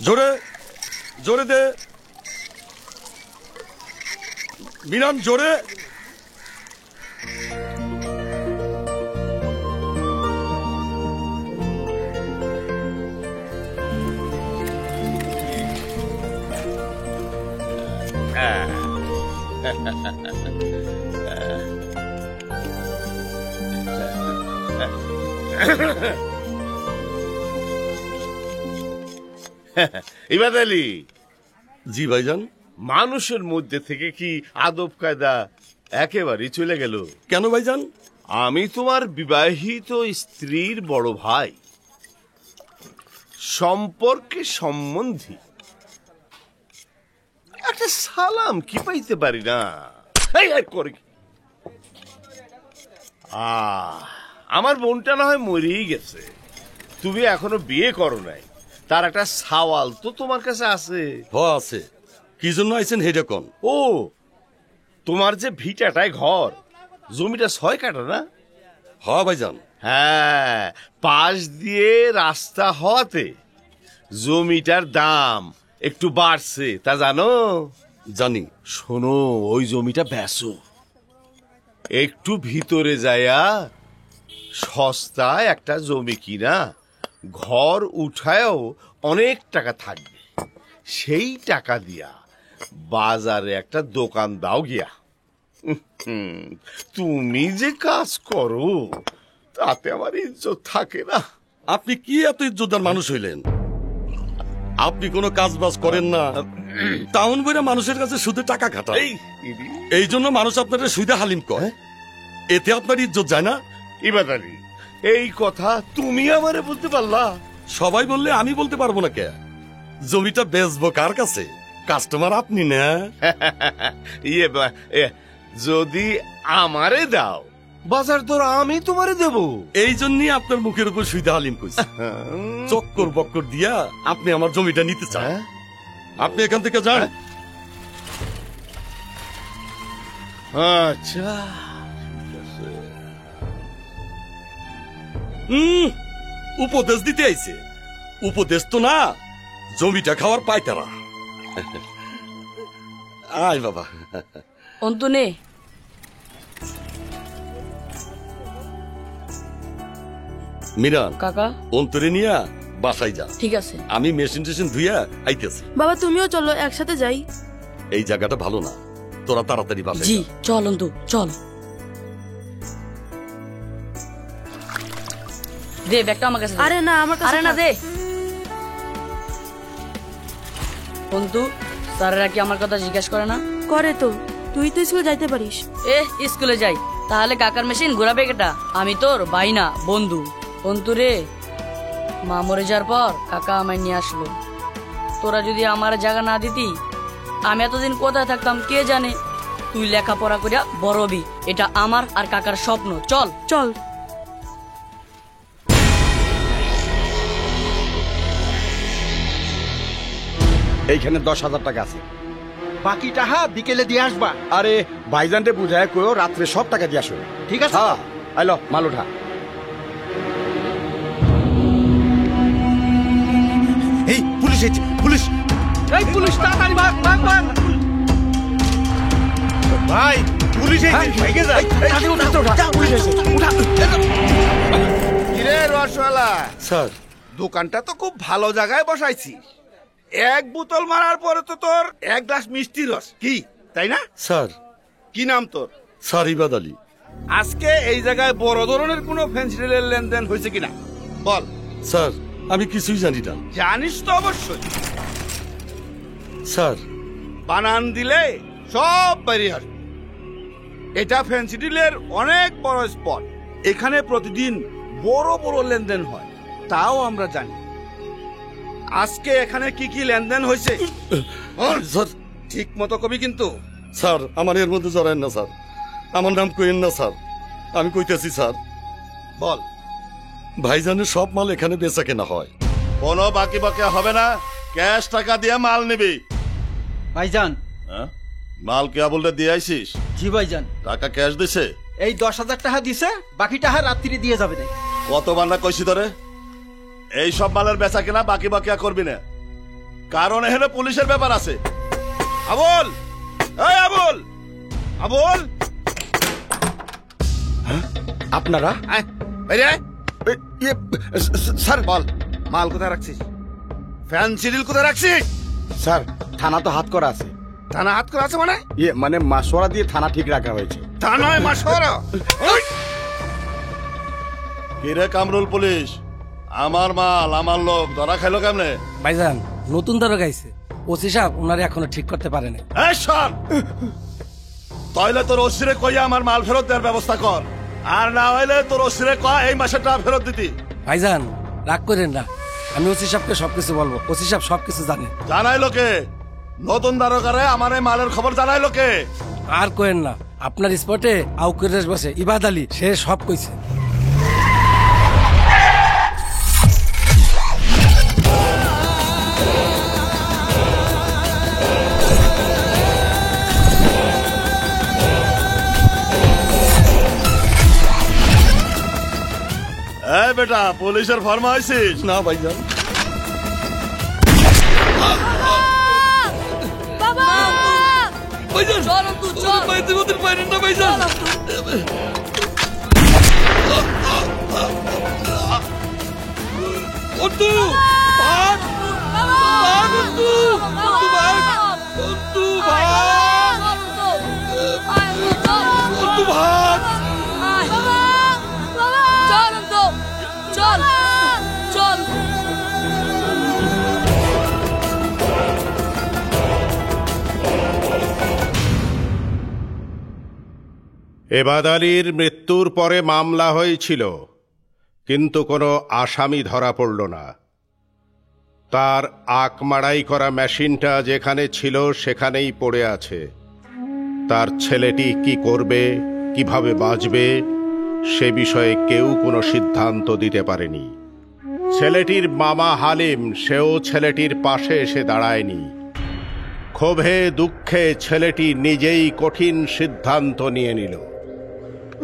জোরে জোরে দে মিরান, জোরে। ইবাদ আলী, জি ভাইজান। মানুষের মধ্যে থেকে কি আদব কায়দা একেবারেই চলে গেল? কেন ভাইজান? আমি তোমার বিবাহিত স্ত্রীর বড় ভাই, সম্পর্কে সম্বন্ধী একটা সালাম কি পাইতে পারি না? আমার বোনটা না হয় মরেই গেছে, তুমি এখনো বিয়ে করো নাই, তার একটা সওয়াল তো তোমার কাছে আছে। আছে। কি জন্য আইছেন হেডা কোন? ও, তোমার যে ভিটাটায় ঘর, জমিটা 6 কাঠা না? ভাইজান। হ্যাঁ, পাশ দিয়ে রাস্তা হওয়াতে জমিটার দাম একটু বাড়ছে, তা জানো? জানি। শোনো, ওই জমিটা বেচো, একটু ভিতরে যায়া সস্তায় একটা জমি কিনা ঘর উঠায়ও অনেক টাকা থাকবে, সেই টাকা দিয়া বাজারে একটা দোকান দাও গিয়া। তুমি যে কাজ করো তাতে আমার ইজ্জত থাকে না। আপনি কি এত ইজ্জতদার মানুষ হইলেন? আপনি কোনো কাজ বাজ করেন না, টাউন বইরা মানুষের কাছে সুদে টাকা খাটান, এই জন্য মানুষ আপনার সুদে হালিম কয়, এতে আপনার ইজ্জত যায় না? ইবাদ আলী, এই কথা তুমি আমারে বলতে পারলা? সবাই বললে আমি বলতে পারবো না কে? জমিটা বেচবো কার কাছে? কাস্টমার আপনি না? যদি আমারে দাও, বাজার দর আমি তোমারে দেব। এই জন্যই আপনার মুখের উপর সুইদা হালিম কইছে। চক্কর বক্কর দিয়া আপনি আমার জমিটা নিতে চান। আপনি এখান থেকে যান। আচ্ছা, উপদেশ দিতে আইছে। উপদেশ তো না, জমিটা খাওয়ার পায়তারা। আয় বাবা। অন্তনে মিরান কাকা, অন্তরে নিয়া বাসায় যা। ঠিক আছে। আমি মেশিন টেশিন ধুইয়া আইতেছি। বাবা তুমিও চলো, একসাথে যাই। এই জায়গাটা ভালো না, তোরা তাড়াতাড়ি বাসায় জি যা। চল অন্তু, চল। দে ব্যাগটা আমার কাছে। আরে না, আমার কাছে। আরে না, দে। অন্তু, স্যারেরা কি আমার কথা জিজ্ঞাসা করে না? করে তো, তুই তো স্কুলে যাইতে পারিস। স্কুলে যাই, তাহলে কাকার মেশিন ঘোরাবে কেটা? আমি তোর ভাই না, বন্ধু। অন্তু রে, মা মরে যাওয়ার পর কাকা আমায় নিয়ে আসলো। তোরা যদি আমার জায়গা না দিতি, আমি এতদিন কোথায় থাকতাম কে জানে। তুই লেখাপড়া করিয়া বড় হবি, এটা আমার আর কাকার স্বপ্ন। চল চল। এইখানে 10,000 টাকা আছে, বাকি টাকা বিকেলে দিয়ে আসবা। আরে ভাইজানকে বুঝায় কইও রাত্রে সব টাকা দিয়ে আসো, ঠিক আছে? হ্যাঁ, আইলো মাল উঠা। এই পুলিশ এসেছে, পুলিশ! এই পুলিশ, তাড়াতাড়ি ভাগ ভাগ ভাগ! ভাই পুলিশ এসেছে, ভাইগে যা। এই উঠা, পুলিশ এসেছে, উঠা। কিরে রসওয়ালা, স্যার দোকানটা তো খুব ভালো জায়গায় বসাইছি। 1 বোতল মারার পরে তো তোর 1 গ্লাস মিষ্টি রস, কি তাই না? স্যার। কি নাম তোর? স্যার ইবাদ আলী। আজকে এই জায়গায় বড় ধরনের কোনো ফেন্সিডিলের লেনদেন হয়েছে কিনা বল। স্যার আমি কিছুই জানি না। জানিস তো অবশ্যই। স্যার বানান দিলে সব বেরিয়ে আসবে। এটা ফেন্সিডিলের অনেক বড় স্পট, এখানে প্রতিদিন বড় বড় লেনদেন হয়, তাও আমরা জানি। আজকে এখানে কি কি লেনদেন হয়েছে স্যার ঠিক মতো কবি কিন্তু। স্যার আমার এর মধ্যে জড়ায়েন না স্যার, আমার নাম কইেন না স্যার। আমি কইতেছি স্যার। বল। ভাইজানের সব মাল এখানে বেচা কেনা হয়। কোনো বাকি বাকি হবে না, ক্যাশ টাকা দিয়ে মাল নিবি। ভাইজান। মাল কে বলতে দিয়ে আইছিস? জি ভাইজান। টাকা ক্যাশ দিছে? এই 10,000 টাকা দিছে, বাকি টাকা রাত্রি দিয়ে যাবে না। কত বার না কইছি তোরে এই সব মালের বেচা কেনা বাকি বাকি করবি না। কারণ এখানে পুলিশের ব্যাপার আছে। আবুল, এই আবুল, আবুল, আপনারা আয়, বাইরে আয়। ইয়ে, স্যার বল, মাল কোথায় রাখছিস? ফ্যান সিডিল কোথায় রাখছিস? স্যার থানা তো হাত করা আছে। থানা হাত করে আছে মানে? ইয়ে মানে মাসোয়ারা দিয়ে থানা ঠিক রাখা হয়েছে। তা নয় মাসোয়ারা। কিরে কামরুল পুলিশ, আমার মাল আমার লোক ধরা খাইলো কেমনে? ভাইজান নতুন দর গাইছে, ওসি সাহেব ওনারে এখনো ঠিক করতে পারেনি। এই সর, তাইলে তোর ওসিরে কইয়া আমার মাল ফেরত দেওয়ার ব্যবস্থা কর, আর না হইলে তোর ওসিরে কয় এই মাসের টাকা ফেরত দিতি। ভাইজান রাগ করেন না, আমি ওসি সাহেবকে সবকিছু বলবো, ওসি সাহেব সবকিছু জানে। জানাই লোকে নতুন দারোগারে আমার এই মালের খবর জানাই লোকে। আর কোয়েন না, আপনার স্পটে আউকুরেশ বসে ইবাদ আলী, সে সব কইছে। এই বেটা, পুলিশের ফর্মা হয়েছিস? না ভাইজান। বাবা ভাইজান চল অন্তু, চল। বাইরে ওদের বাইরে না ভাইজান। অন্তু ভাগ, ভাগ অন্তু, অন্তু ভাগ, অন্তু ভাগ, অন্তু ভাগ। চল অন্তু, চল, চল। এবাদ আলীর মৃত্যুর পরে মামলা হয়েছিল, কিন্তু কোনো আসামি ধরা পড়ল না। তার আকমাড়াই করা মেশিনটা যেখানে ছিল সেখানেই পড়ে আছে। তার ছেলেটি কি করবে, কিভাবে বাঁচবে, সে বিষয়ে কেউ কোনো সিদ্ধান্ত দিতে পারেনি। ছেলেটির মামা হালিম, সেও ছেলেটির পাশে এসে দাঁড়ায়নি। ক্ষোভে দুঃখে ছেলেটি নিজেই কঠিন সিদ্ধান্ত নিয়ে নিল।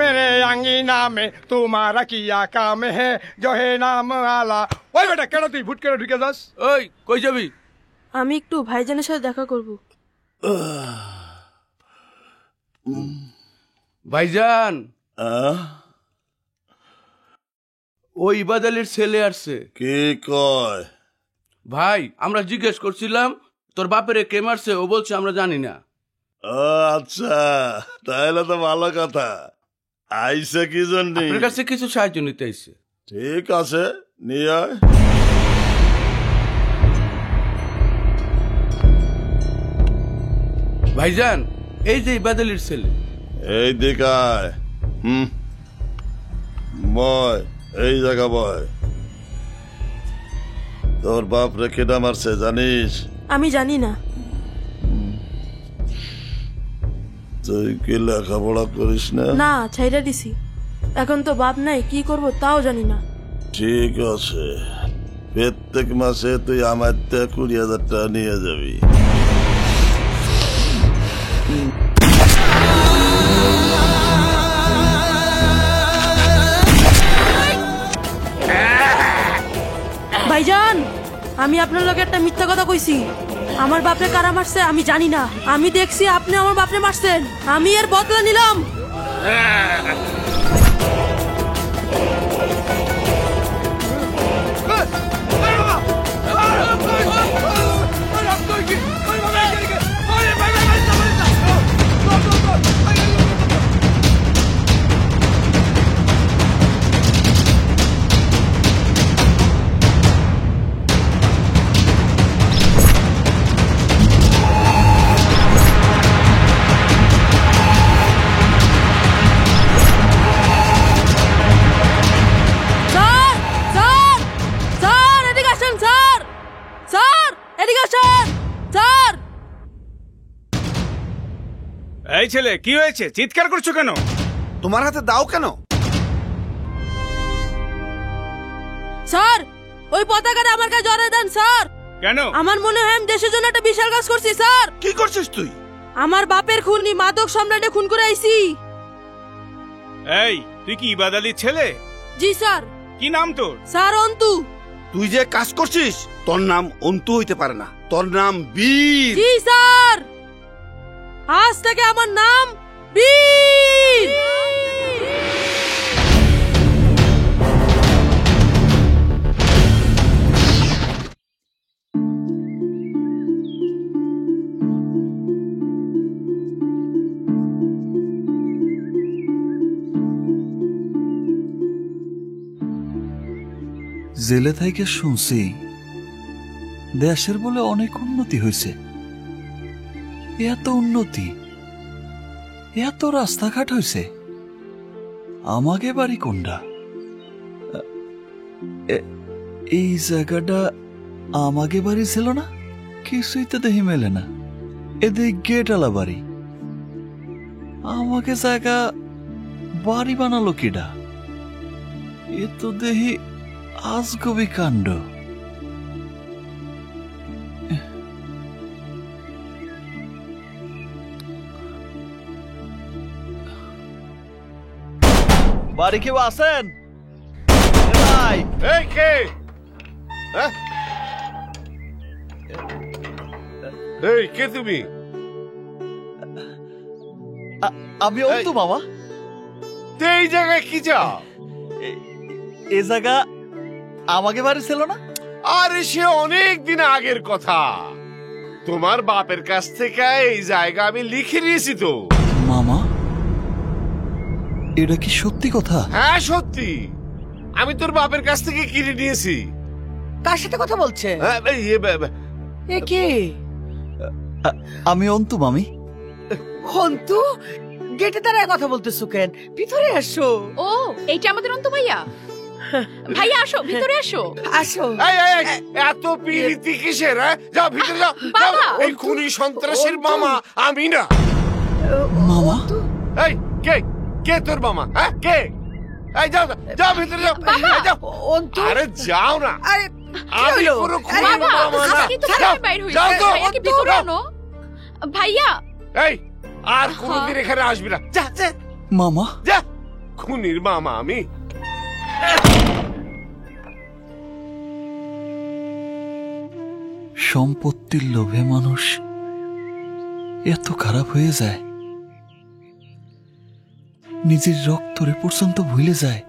मेरे अंगीना में तुम्हारा किया काम है जो है नाम आला। ওই বেটা কেন তুই ভুট করে ঢুকে যাস? ওই কই যাবি? আমি একটু ভাইজানের সাথে দেখা করব। ভাইজান, আহ? ওই ইবাদালির ছেলে আসছে। কি কয়? ভাই আমরা জিজ্ঞেস করছিলাম তোর বাপেরে কে মারছে, ও বলছে আমরা জানি না। ও আচ্ছা, তাহলে তো ভালো কথা। আইসে কি জন্য? আপনার কাছে কিছু সাহায্য নিতে আইছে। ঠিক আছে, নিয়ে আয়। ভাইজান এই যে ইবাদালির ছেলে। এই দিকায় বয়, এই জায়গা বয়। তোর বাপ রে কেডা মারছে জানিস? আমি জানি না। তুই কি লেখাপড়া করিস না? না, ছাইরা দিছি। এখন তো বাপ নাই, কি করব তাও জানি না। ঠিক আছে, প্রত্যেক মাসে তুই আমার থেকে 20,000 টাকা নিয়ে যাবি। ভাইজান, আমি আপনার লগে একটা মিথ্যা কথা কইছি। আমার বাপরে কারা মারছে আমি জানি না। আমি দেখছি আপনি আমার বাপরে মারছেন, আমি এর বদলা নিলাম। এই ছেলে কি হয়েছে, চিৎকার করছো কেন? তোমার হাতে দাও কেন? স্যার, ওই পতাকাটা আমার কাছে জড়ায় দেন স্যার। কেন? আমার মনে হয় আমি দেশের জন্য একটা বিশাল কাজ করছি স্যার। কি করছিস তুই? আমার বাপের খুনি মাদক সম্রাটে খুন করে আইছি। এই তুই কি ইবাদ আলীর ছেলে? জি স্যার। কি নাম তোর? স্যার অন্তু। তুই যে কাজ করছিস তোর নাম অন্তু হইতে পারে না। তোর নাম বীর? জি স্যার, আজ থেকে আমার নাম বীর। জেলে থেকে শুনছি দেশের বলে অনেক উন্নতি হয়েছে। এত উন্নতি, এত রাস্তাঘাট হয়েছে, আমাকে বাড়ি কোনটা? এই জায়গাটা আমাকে বাড়ি ছিল না? কিছুই তো দেখি মেলে না। এদের গেট আলা বাড়ি, আমাকে জায়গা বাড়ি বানালো কিডা? এ তো দেখি আজগবি কাণ্ড। বাড়ি কেউ আছেন? এই কে? এই কে তুমি? আমি অন্তু মামা। এই জায়গায় কি যাও? এ জায়গা আমাকে বাড়ি ছিল না? আরে সে অনেক দিন আগের কথা। তোমার বাপের কাছ থেকে এই জায়গা আমি লিখে নিয়েছি তো। মামা, এটা কি সত্যি কথা? হ্যাঁ সত্যি, আমি তোর বাপের কাছ থেকে কিনে নিয়েছি। কার সাথে কথা বলছে? এ কে? আমি অন্তু মামি। অন্তু? গেটে দাঁড়ায় কথা বলতেছো কেন? ভিতরে আসো। ও, এইটা আমাদের অন্তু ভাইয়া। ভাইয়া আসো, ভিতরে আসো। আসো। এত পিরিতি কিসের? যাও ভিতরে যাও। এই খুনি সন্ত্রাসীর মামা আমি না। মামা? এই কে? কে তোর মামা? হ্যাঁ কে? এই যাও যাও ভিতরে যাও। যাও। আরে যাও না। আরে আমি পুরো খুনি মামা না। যাও তো। ভাইয়াকে ভিতরে আনো। ভাইয়া। এই আর কোনদিন এখানে আসবি না। যা যা। মামা? যা। খুনির মামা আমি। সম্পত্তির লোভে মানুষ এত খারাপ হয়ে যায়, নিজের রক্তরে পর্যন্ত ভুলে যায়।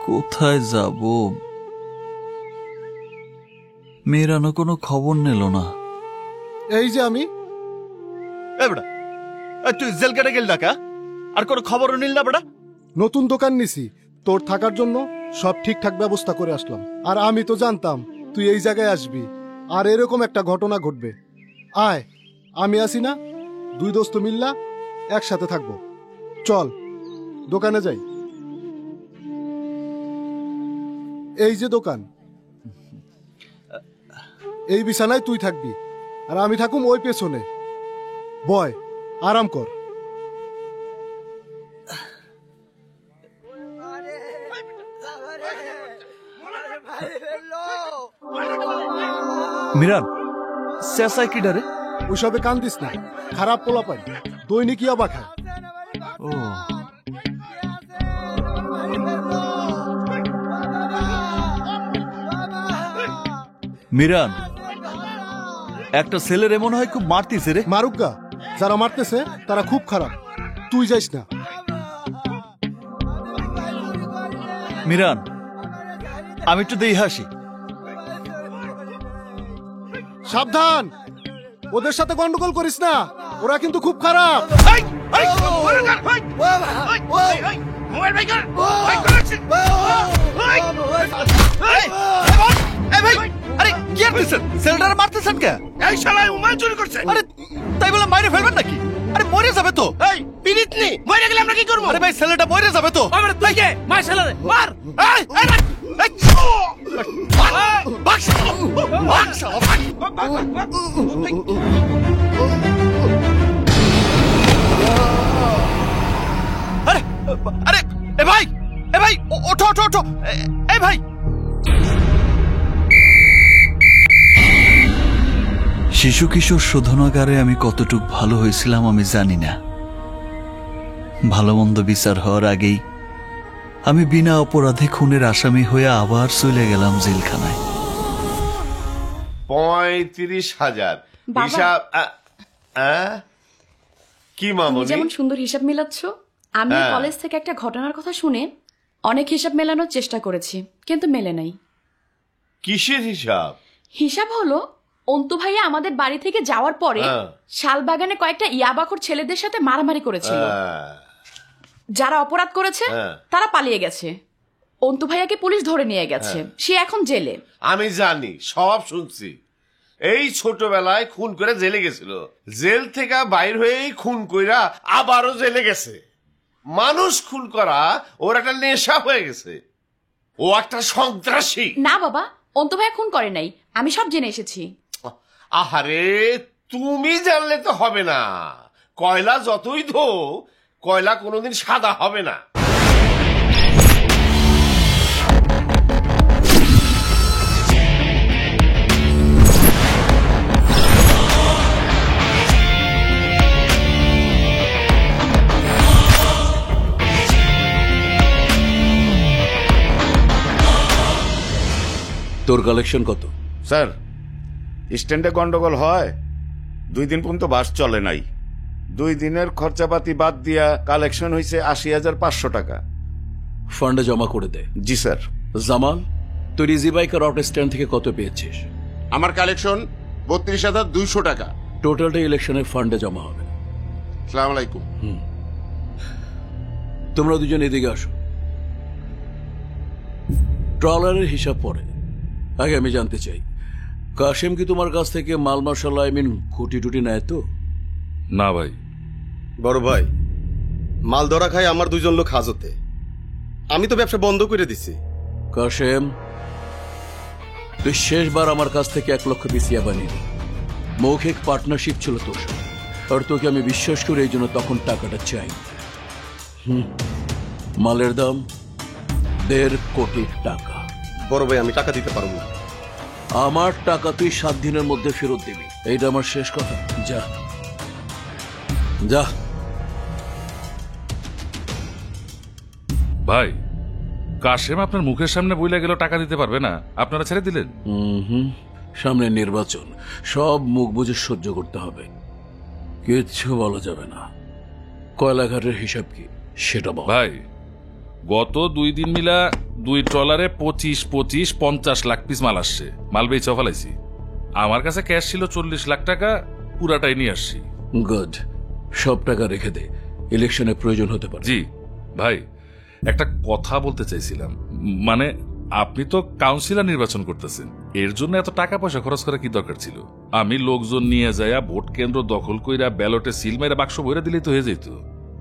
কোথায় যাব? মেয়েরানো কোনো খবর নিল না। এই যে আমি। তুই জেল কেটে গেল ডাকা, আর কোনো খবর নিল না বেটা? নতুন দোকান নিছি, তোর থাকার জন্য সব ঠিকঠাক ব্যবস্থা করে আসলাম। আর আমি তো জানতাম তুই এই জায়গায় আসবি আর এরকম একটা ঘটনা ঘটবে। আয়, আমি আছি না, দুই দোস্ত মিল্লা একসাথে থাকবো। চল দোকানে যাই। এই যে দোকান, এই বিছানায় তুই থাকবি আর আমি থাকুম ওই পেছনে। বয়, আরাম কর। মিরান, শেষায় কি ডারে? ওইসবে কান দিস না, খারাপ পোলা পাই, দৈনিক ইয়াবা খায়। ও মিরান, একটা ছেলের এমন হয় খুব মারতিছে রে। মারুকা, যারা মারতেছে তারা খুব খারাপ, তুই যাইস না। মিরান, আমি একটু দেই হাসি। সাবধান, ওদের সাথে গন্ডগোল করিস না, ওরা কিন্তু খুব খারাপ। মারতেছেন কে? এই শালায় মোবাইল চুরি করছে। আরে তাই বলে মাইরে ফেলবেন নাকি? আরে মরে যাবে তো। এই পিরিত নি, মরে গেলে আমরা কি করব? আরে ভাই, ছেলেটা মরে যাবে তো। আরে তুই কে? মার শালারে, মার। এই এই বাক্স বাক্স। আরে আরে এ ভাই, এ ভাই, ওঠো ওঠো ওঠো। এই ভাই, শিশু কিশোর শোধনাগারে আমি কতটুক ভালো হয়েছিলাম আমি জানি না। ভালো মন্দ বিচার হওয়ার আগেই আমি বিনা অপরাধে খুনের আসামি হয়ে আবার চলে গেলাম জেলখানায়। 35,000 বাবা। হিসাব কি তুমি মামনি? যেমন সুন্দর হিসাব মেলাচ্ছ, আমি হ্যাঁ। কলেজ থেকে একটা ঘটনার কথা শুনে অনেক হিসাব মেলানোর চেষ্টা করেছি, কিন্তু মেলে নাই। কিসের হিসাব? হিসাব হলো অন্তু ভাইয়া আমাদের বাড়ি থেকে যাওয়ার পরে হ্যাঁ। শালবাগানে কয়েকটা ইয়াবাখোর ছেলেদের সাথে মারামারি করেছিল। যারা অপরাধ করেছে হ্যাঁ। তারা পালিয়ে গেছে। অন্তু ভাইয়াকে পুলিশ ধরে নিয়ে গেছে, সে এখন জেলে। আমি জানি, সব শুনছি। এই ছোটবেলায় খুন করে জেলে গেছিল, জেল থেকে বাইর হয়েই খুন কইরা আবারও জেলে গেছে। মানুষ খুন করা ওর একটা নেশা হয়ে গেছে, ও একটা সন্ত্রাসী। না বাবা, অন্তু ভাইয়া খুন করে নাই, আমি সব জেনে এসেছি। আহারে, তুমি জানলে তো হবে না। কয়লা যতই ধো, কয়লা কোনোদিন সাদা হবে না। তোর কালেকশন কত? স্যার, স্ট্যান্ডে গন্ডগোল হয়, 2 দিন পর্যন্ত বাস চলে নাই। 2 দিনের খরচাপাতি বাদ দিয়া কালেকশন হয়েছে 80,500 টাকা। ফান্ডে জমা করে দে। জি স্যার। জামাল, তুই রিজি বাইকার অটো স্ট্যান্ড থেকে কত পেয়েছিস? আমার কালেকশন 32,200 টাকা। টোটালটা ইলেকশনের ফান্ডে জমা হবে। আসসালামু আলাইকুম। তোমরা দুজন এদিকে আসো। ট্রলারের হিসাব পরে আগে আমি জানতে চাই, কাশেম কি তোমার কাছ থেকে মাল মশলা খুঁটি টুটি নেয় তো? না ভাই। বড় ভাই, মাল ধরা খায় আমার 2জন লোক হাজতে, আমি তো ব্যবসা বন্ধ করে দিছি। কাশেম, তুই শেষবার আমার কাছ থেকে 1 লক্ষ পিস ইয়াবা নিলি। মৌখিক পার্টনারশিপ ছিল তোর সাথে, আর তোকে আমি বিশ্বাস করে এই জন্য তখন টাকাটা চাই। মালের দাম 1.5 কোটি টাকা। বড় ভাই, আমি টাকা দিতে পারবো না। আমার টাকা তুই 7 দিনের মধ্যে ফেরত দিবি, এইটা আমার শেষ কথা। যা যা। ভাই, কাশেম আপনার মুখের সামনে বইলা গেল টাকা দিতে পারবে না, আপনারা ছেড়ে দিলেন? সামনে নির্বাচন, সব মুখ বুঝে সহ্য করতে হবে, কিচ্ছু বলা যাবে না। কয়লাঘাটের হিসাব কি সেটা বল। ভাই, গত 2 দিন মিলা 2 ট্রলারে 25-50 লাখ পিস মাল আসছে। মাল বেচা ফেলাইছি। আমার কাছে ক্যাশ ছিল 40 লাখ টাকা, পুরাটাই নিয়ে আসছি। গুড, সব টাকা রেখে দে, ইলেকশনে প্রয়োজন হতে পারে। জি ভাই, একটা কথা বলতে চাইছিলাম। মানে আপনি তো কাউন্সিলর নির্বাচন করতেছেন, এর জন্য এত টাকা পয়সা খরচ করা কি দরকার ছিল? আমি লোকজন নিয়ে যাইয়া ভোট কেন্দ্র দখল কইরা ব্যালটে সিল মেরে বাক্স ভরে দিলেই তো হয়ে যেত।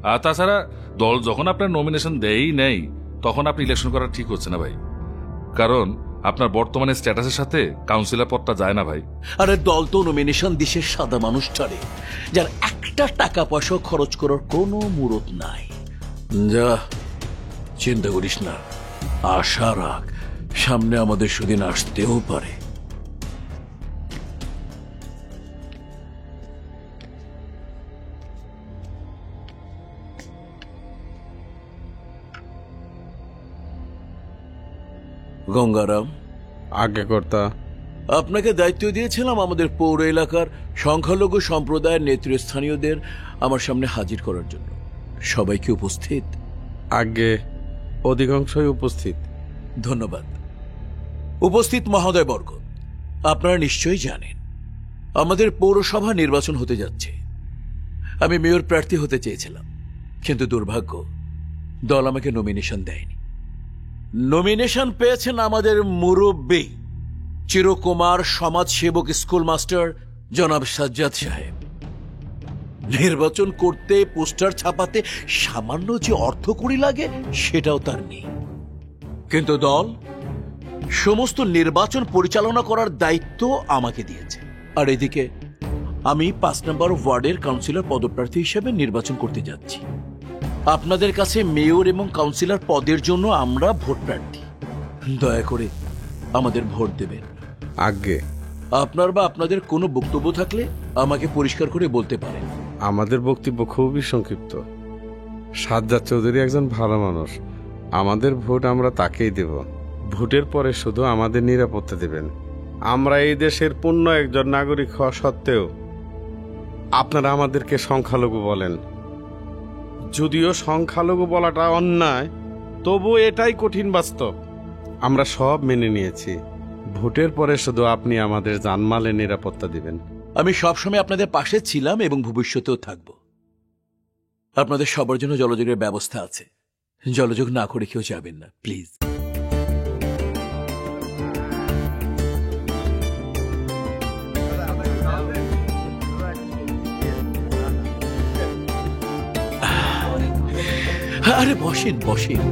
আর তাছাড়া দল যখন আপনার নমিনেশন দেয়ই নেই, তখন আপনি ইলেকশন করা ঠিক হচ্ছে না ভাই। কারণ আপনার বর্তমানে স্ট্যাটাসের সাথে কাউন্সিলর পদটা যায় না ভাই। আরে দল তো নমিনেশন দেশের সাদা মানুষটারে, যার একটা টাকা পয়সা খরচ করার কোনো মুরত নাই। যা, চিন্তা করিস না, আশা রাখ, সামনে আমাদের সুদিন আসতেও পারে। গঙ্গারাম, আগে কর্তা। আপনাকে দায়িত্ব দিয়েছিলাম আমাদের পৌর এলাকার সংখ্যালঘু সম্প্রদায়ের নেতৃস্থানীয়দের আমার সামনে হাজির করার জন্য। সবাই কি উপস্থিত? আগে অধিকাংশই উপস্থিত। ধন্যবাদ। উপস্থিত মহোদয়বর্গ, আপনারা নিশ্চয়ই জানেন আমাদের পৌরসভা নির্বাচন হতে যাচ্ছে। আমি মেয়র প্রার্থী হতে চেয়েছিলাম, কিন্তু দুর্ভাগ্য, দল আমাকে নমিনেশন দেয়নি। নমিনেশন পেয়েছেন আমাদের মুরব্বী চিরকুমার সমাজসেবক স্কুল মাস্টার জনাব সাজ্জাদ সাহেব। নির্বাচন করতে, পোস্টার ছাপাতে সামান্য যে অর্থকড়ি লাগে সেটাও তার নেই। কিন্তু দল সমস্ত নির্বাচন পরিচালনা করার দায়িত্ব আমাকে দিয়েছে। আর এদিকে আমি 5 নম্বর ওয়ার্ডের কাউন্সিলর পদপ্রার্থী হিসেবে নির্বাচন করতে যাচ্ছি। আপনাদের কাছে মেয়র এবং কাউন্সিলর পদের জন্য আমরা ভোট প্রার্থী, দয়া করে আমাদের ভোট দেবেন। আগে আপনার বা আপনাদের কোনো বক্তব্য থাকলে আমাকে পরিষ্কার করে বলতে পারেন। আমাদের বক্তব্য খুবই সংক্ষিপ্ত। সাজ্জাদ চৌধুরী একজন ভালো মানুষ, আমাদের ভোট আমরা তাকেই দেব। ভোটের পরে শুধু আমাদের নিরাপত্তা দেবেন। আমরা এই দেশের পূর্ণ একজন নাগরিক হওয়া সত্ত্বেও আপনারা আমাদেরকে সংখ্যালঘু বলেন। যদিও সংখ্যালঘু বলাটা অন্যায়, তবু এটাই কঠিন বাস্তব। আমরা সব মেনে নিয়েছি। ভোটের পরে শুধু আপনি আমাদের জানমালের নিরাপত্তা দিবেন। আমি সবসময় আপনাদের পাশে ছিলাম এবং ভবিষ্যতেও থাকব। আপনাদের সবার জন্য জলযোগের ব্যবস্থা আছে। জলযোগ না করে কেউ যাবেন না, প্লিজ। আরে বসেন বসেন।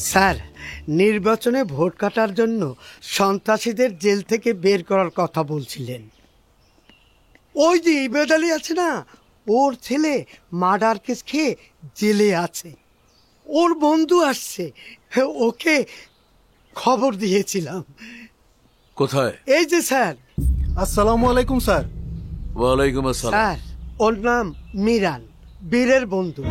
স্যার, নির্বাচনে ভোট কাটার জন্য সন্ত্রাসীদের জেল থেকে বের করার কথা বলছিলেন। ওই যে ইবাদ আলী আছে না, ওর ছেলে মার্ডার কেস খেয়ে জেলে আছে। ওর বন্ধু আসছে, ওকে খবর দিয়েছিলাম। কোথায়? এই যে স্যার। আসসালামু আলাইকুম স্যার। ওয়ালাইকুম আসসালাম। স্যার, ওর নাম মিরান, বীরের বন্ধু।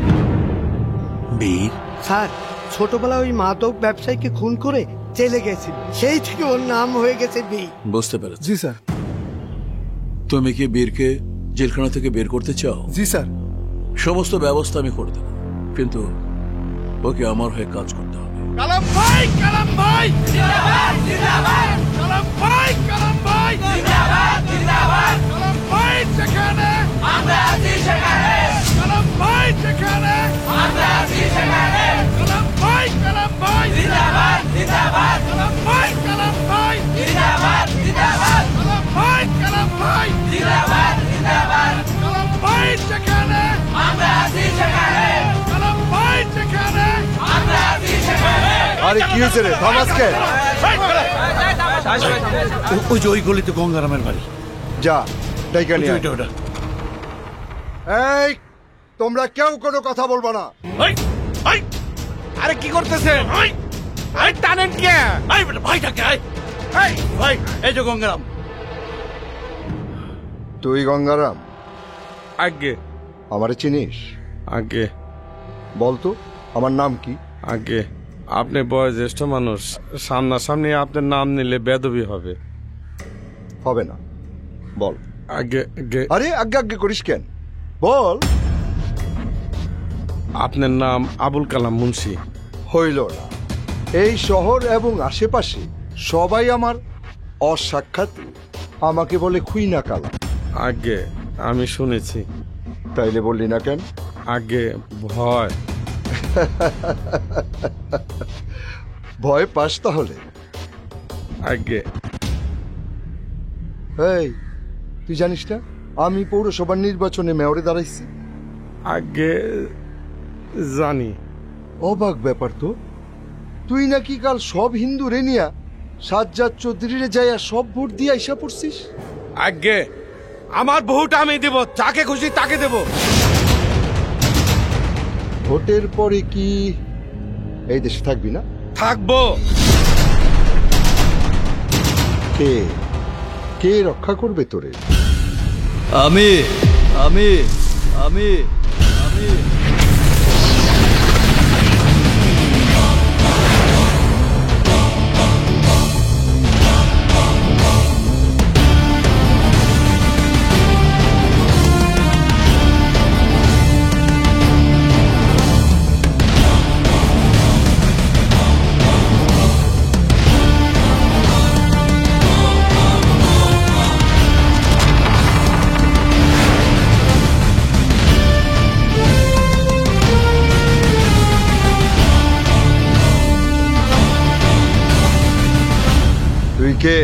বীর? স্যার, ছোটবেলায় ওই মাদক ব্যবসায়ীকে খুন করে জেলে গেছিল, সেই থেকে ওর নাম হয়ে গেছে বীর। বুঝতে পেরেছি। জি স্যার। তুমি কি বীরকে জেলখানা থেকে বের করতে চাও? জি স্যার। সমস্ত ব্যবস্থা আমি করে দেব, কিন্তু ওকে আমার হয়ে কাজ করতে হবে। কালাম ভাই, কালাম ভাই জিন্দাবাদ, জিন্দাবাদ। কালাম ভাই, কালাম ভাই জিন্দাবাদ, জিন্দাবাদ। কালাম ভাই যেখানে আমরা আছি সেখানে, কালাম ভাই যেখানে আমরা আছি সেখানে। কালাম ভাই, কালাম ভাই জিন্দাবাদ, জিন্দাবাদ। কালাম ভাই, কালাম ভাই জিন্দাবাদ, জিন্দাবাদ। কালাম ভাই, কালাম ভাই জিন্দাবাদ, জিন্দাবাদ। কালাম ভাই যেখানে আমরা আছি সেখানে, কালাম ভাই যেখানে আমরা আছি সেখানে। আরে কি হয়েছে রে, থাম আজকে। ওই যে ওই গলিতে গঙ্গারামের বাড়ি। যা ডাইকা নিয়ে আয়। ওটা এই, তোমরা কেউ কোনো কথা বলবো না। আরে কি করতেছেন? টানেন কে? ভাইটাকে ভাই, এই যে গঙ্গারাম। তুই গঙ্গারাম? আগে। আমারে চিনিস? আগে। বলতো আমার নাম কি? আগে, আপনি বয়োজ্যেষ্ঠ মানুষ, সামনাসামনি আপনার নাম নিলে বেদবি হবে। হবে না, বল। আগে আগে। আরে আগে আগে করিস কেন, বল। আপনার নাম আবুল কালাম মুন্সি। হইল না, এই শহর এবং আশেপাশে সবাই আমার অসাক্ষাৎ আমাকে বলে খুইনা কালাম। আগে আমি শুনেছি। তাইলে বললি না কেন? আগে ভয়। ভয় পাস তাহলে? আগে। এই, তুই জানিস না আমি পৌরসভার নির্বাচনে মেয়রে দাঁড়াইছি? আগে জানি। অবাক ব্যাপার তো, তুই নাকি কাল সব হিন্দু রেনিয়া সাজ্জাদ চৌধুরীরে যাইয়া সব ভোট দিয়ে আইসা পড়ছিস। আগে আমার ভোট আমি দেব, যাকে খুশি তাকে দেব। ভোটের পরে কি এই দেশে থাকবি না? থাকবো। কে কে রক্ষা করবে তোরে? আমি আমি আমি আমি কে?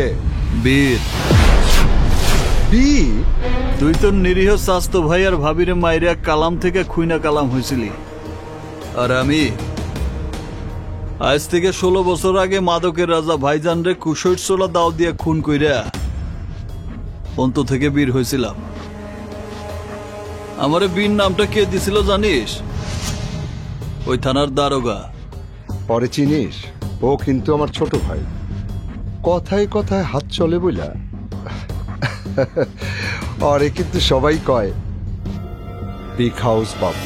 বীর। বীর? তুই তো নিরীহ স্বাস্থ্য ভাই আর ভাবিরে মাইরা কালাম থেকে খুইনা কালাম হয়েছিলি, আর আমি আজ থেকে 16 বছর আগে মাদকের রাজা ভাইজান রে কুশৈর সোলা দাও দিয়ে খুন কইরা অন্ত থেকে বীর হয়েছিলাম। আমারে বীর নামটা কে দিছিল জানিস? ওই থানার দারোগা। পরে চিনিস, ও কিন্তু আমার ছোট ভাই। কথায় কথায় হাত চলে বইলা আরে কিন্তু সবাই কয় বিগ হাউস বাবু।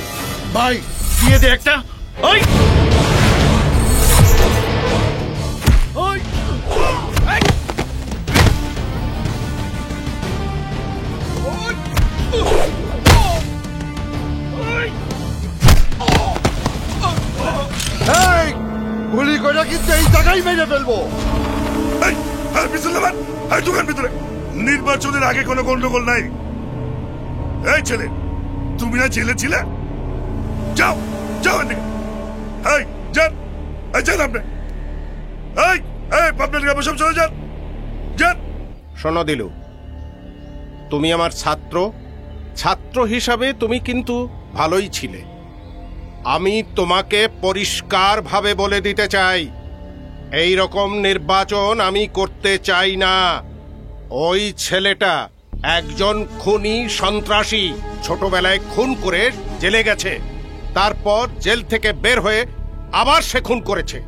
ভাই দিয়ে দে একটা। ওই ওই গুলি করে কিন্তু এই জায়গায় মেরে ফেলবো। দোকান ভিতরে নির্বাচনের আগে কোনো গন্ডগোল নাই। এই ছেলে, তুমি না জেলে ছিলে? যাও যাও এদিকে। এই যান, এই যান আপনি। এই এই আপনার গ্রামে সব চলে যান, যান। শোনো দিলু, তুমি আমার ছাত্র, ছাত্র হিসাবে তুমি কিন্তু ভালোই ছিলে। আমি তোমাকে পরিষ্কারভাবে বলে দিতে চাই, এই রকম নির্বাচন আমি করতে চাই না। ওই ছেলেটা একজন খুনি সন্ত্রাসী, ছোটবেলায় খুন করে জেলে গেছে, তারপর জেল থেকে বের হয়ে আবার সে খুন করেছে।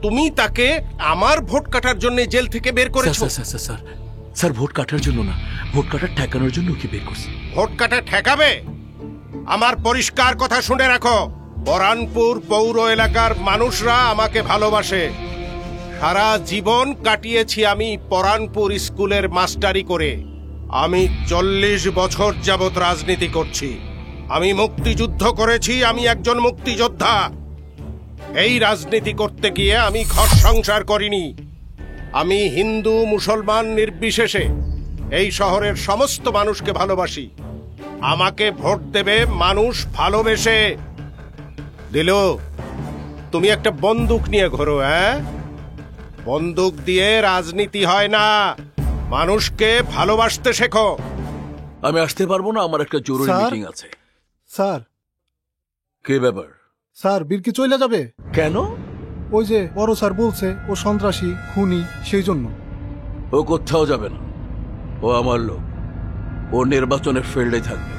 তুমি তাকে আমার ভোট কাটার জন্য জেল থেকে বের করেছো। স্যার ভোট কাটার জন্য না, ভোট কাটার ঠেকানোর জন্য ওকে বের করছি। ভোট কাটা ঠেকাবে? আমার পরিষ্কার কথা শুনে রাখো, বরানপুর পৌর এলাকার মানুষরা আমাকে ভালোবাসে। সারা জীবন কাটিয়েছি আমি পরানপুর স্কুলের মাস্টারি করে। আমি 40 বছর যাবৎ রাজনীতি করছি। আমি মুক্তিযুদ্ধ করেছি, আমি একজন মুক্তিযোদ্ধা। এই রাজনীতি করতে গিয়ে আমি ঘর সংসার করিনি। আমি হিন্দু মুসলমান নির্বিশেষে এই শহরের সমস্ত মানুষকে ভালোবাসি। আমাকে ভোট দেবে মানুষ ভালোবেসে। দিলো, তুমি একটা বন্দুক নিয়ে ঘোরো। বন্দুক দিয়ে রাজনীতি হয় না, মানুষকে ভালোবাসতে শেখো। আমি আসতে পারবো না, আমার একটা জরুরি স্যার? মিটিং আছে। স্যার, কে ব্যাপার? স্যার বীর কি চলে যাবে? কেন? ওই যে বড় স্যার বলছে ও সন্ত্রাসী খুনি, সেই জন্য। ও কোথাও যাবে না, ও আমার লোক। ও নির্বাচনের ফিল্ডে থাকবে।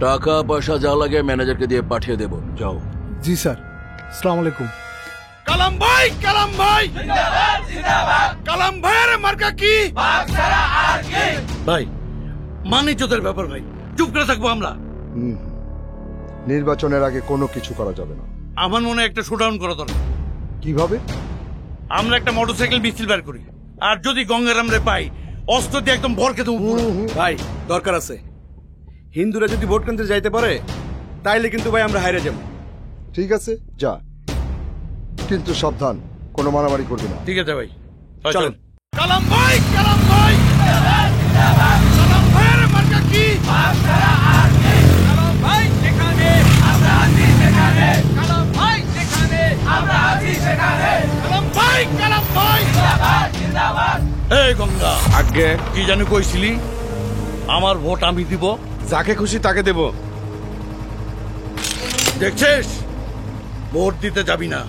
টাকা পয়সা যা লাগে ম্যানেজারকে দিয়ে পাঠিয়ে দেব। যাও। জি স্যার। আসসালামু আলাইকুম। কালাম ভাই, কালাম ভাই জিন্দাবাদ জিন্দাবাদ। কালাম ভাইয়ের মার্কা কি? বাঘ ছাড়া আর কি? ভাই মানিজ্যতের ব্যাপার ভাই, চুপ করে থাকবো আমরা? নির্বাচনের আগে কোনো কিছু করা যাবে না। আমার মনে হয় একটা শোডাউন করা দরকার। কিভাবে? আমরা একটা মোটরসাইকেল মিছিল বের করি, আর যদি গঙ্গারামরে পাই, অস্ত্র দিয়ে একদম ভরকে দেবো। ভাই দরকার আছে, হিন্দুরা যদি ভোট কেন্দ্রে যাইতে পারে তাইলে কিন্তু ভাই আমরা হাইরে যাব। ঠিক আছে যা, কিন্তু সাবধান, কোনো মারামারি করবি না। ঠিক আছে ভাই, চলেন। কালাম ভাই, কালাম ভাই জিন্দাবাদ জিন্দাবাদ। কালাম ভাইয়ের মার্কা কি? বাঘ ছাড়া আর কি? কালাম ভাই যেখানে আমরা আছি সেখানে। কালাম ভাই যেখানে আমরা আছি সেখানে। কালাম ভাই, কালাম ভাই জিন্দাবাদ জিন্দাবাদ। এই গঙ্গা, আগে কি জানি কইছিলি আমার ভোট আমি দিব, যাকে খুশি তাকে দেব। দেখছিস ভোট দিতে যাবি না,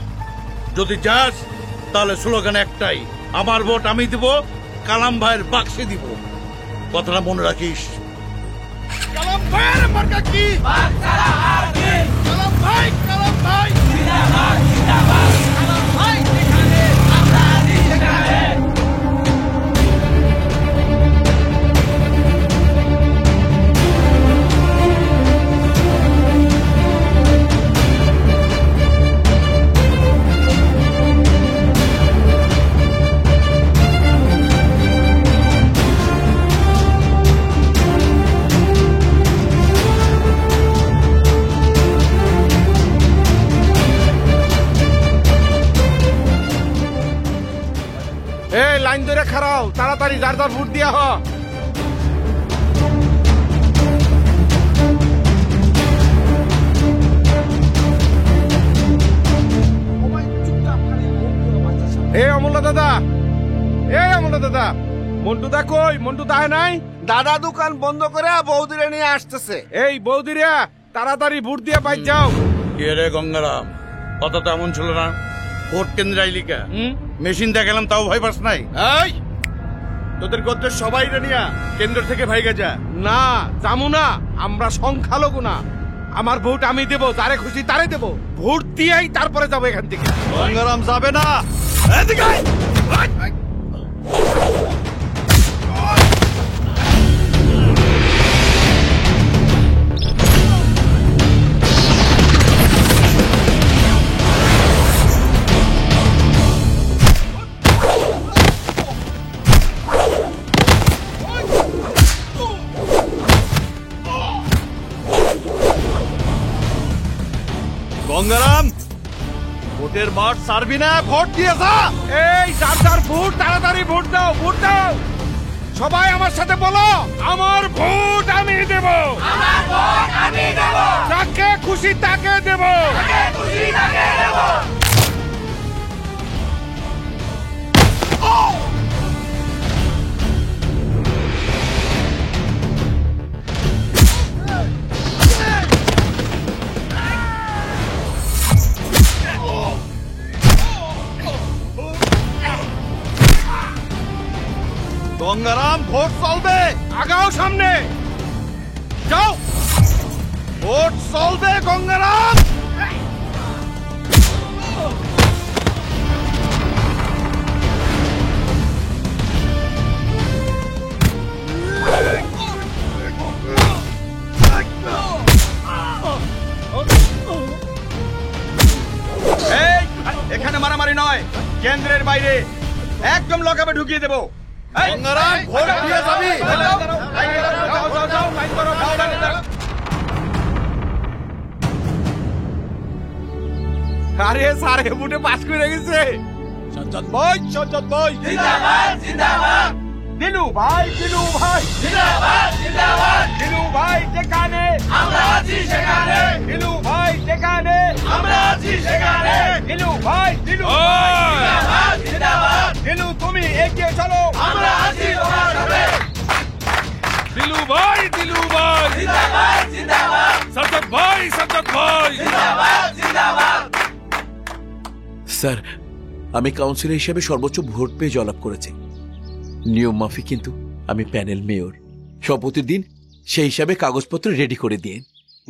যদি যাস তাহলে স্লোগান একটাই, আমার ভোট আমি দিব, কালাম ভাইয়ের বাক্সে দিব। কথাটা মনে রাখিস। কালাম ভাইয়ের মার্কা কি? বাঘ ছাড়া আর কি? কালাম ভাই, কালাম ভাই জিন্দাবাদ জিন্দাবাদ। কালাম ভাই যেখানে আমরা আছি সেখানে। এই লাইন ধরে খাড়াও, তাড়াতাড়ি যার যার ভোট দিয়া হ। এই অমূল্য দাদা, এই অমূল্য দাদা, মন্টু দা কই? মন্টু দা নাই? দাদা দোকান বন্ধ করে বৌদিরে নিয়ে আসতেছে। এই বৌদিরা তাড়াতাড়ি ভোট দিয়ে পাই যাও। কে রে গঙ্গারাম, কথা তো এমন ছিল না। ভোট কেন্দ্রে আইলি কে? মেশিন দেখালাম তাও ভয় পাস নাই? এই তোদের গোত্রের সবাই নিয়া কেন্দ্র থেকে ভাইগা যা। না জামু না, আমরা সংখ্যালঘু না। আমার ভোট আমি দেব, যারে খুশি তারে দেব। ভোট দিয়েই তারপরে যাবো এখান থেকে। গঙ্গারাম যাবে না। এদিকে আয়। গঙ্গারাম ভোটের মাঠ ছাড়বি না, ভোট দিয়ে যা। এই যার যার ভোট তাড়াতাড়ি ভোট দাও, ভোট দাও। সবাই আমার সাথে বলো, আমার ভোট আমি দেব, আমার ভোট আমি দেব, যাকে খুশি তাকে দেব, যাকে খুশি তাকে দেব। গঙ্গারাম ভোট চলবে, আগাও সামনে যাও, ভোট চলবে গঙ্গারাম। এই এখানে মারামারি নয়, কেন্দ্রের বাইরে একদম লকাপে ঢুকিয়ে দেবো। গঙ্গারাম ভোট দিয়ে যাবি। আরে সারে বুটে পাস করে গেছে। সজ্জাদ ভাই, সজ্জাদ ভাই জিন্দাবাদ জিন্দাবাদ, দিলু ভাই, দিলু ভাই জিন্দাবাদ জিন্দাবাদ, দিলু ভাই যেখানে আমরা আছি সেখানে, দিলু ভাই যেখানে আমরা আছি সেখানে, দিলু ভাই, দিলু জিন্দাবাদ জিন্দাবাদ, দিলু তুমি এগিয়ে চলো, আমরা আছি তোমার সাথে। দিলু ভাই, দিলু ভাই জিন্দাবাদ জিন্দাবাদ, সাজ্জাদ ভাই, সাজ্জাদ ভাই জিন্দাবাদ জিন্দাবাদ। স্যার, আমি কাউন্সিলর হিসেবে সর্বোচ্চ ভোট পেয়ে জয়লাভ করেছি। নিয়ম মাফিক কিন্তু আমি প্যানেল মেয়র। শপথের দিন সেই হিসাবে কাগজপত্র রেডি করে দিয়ে।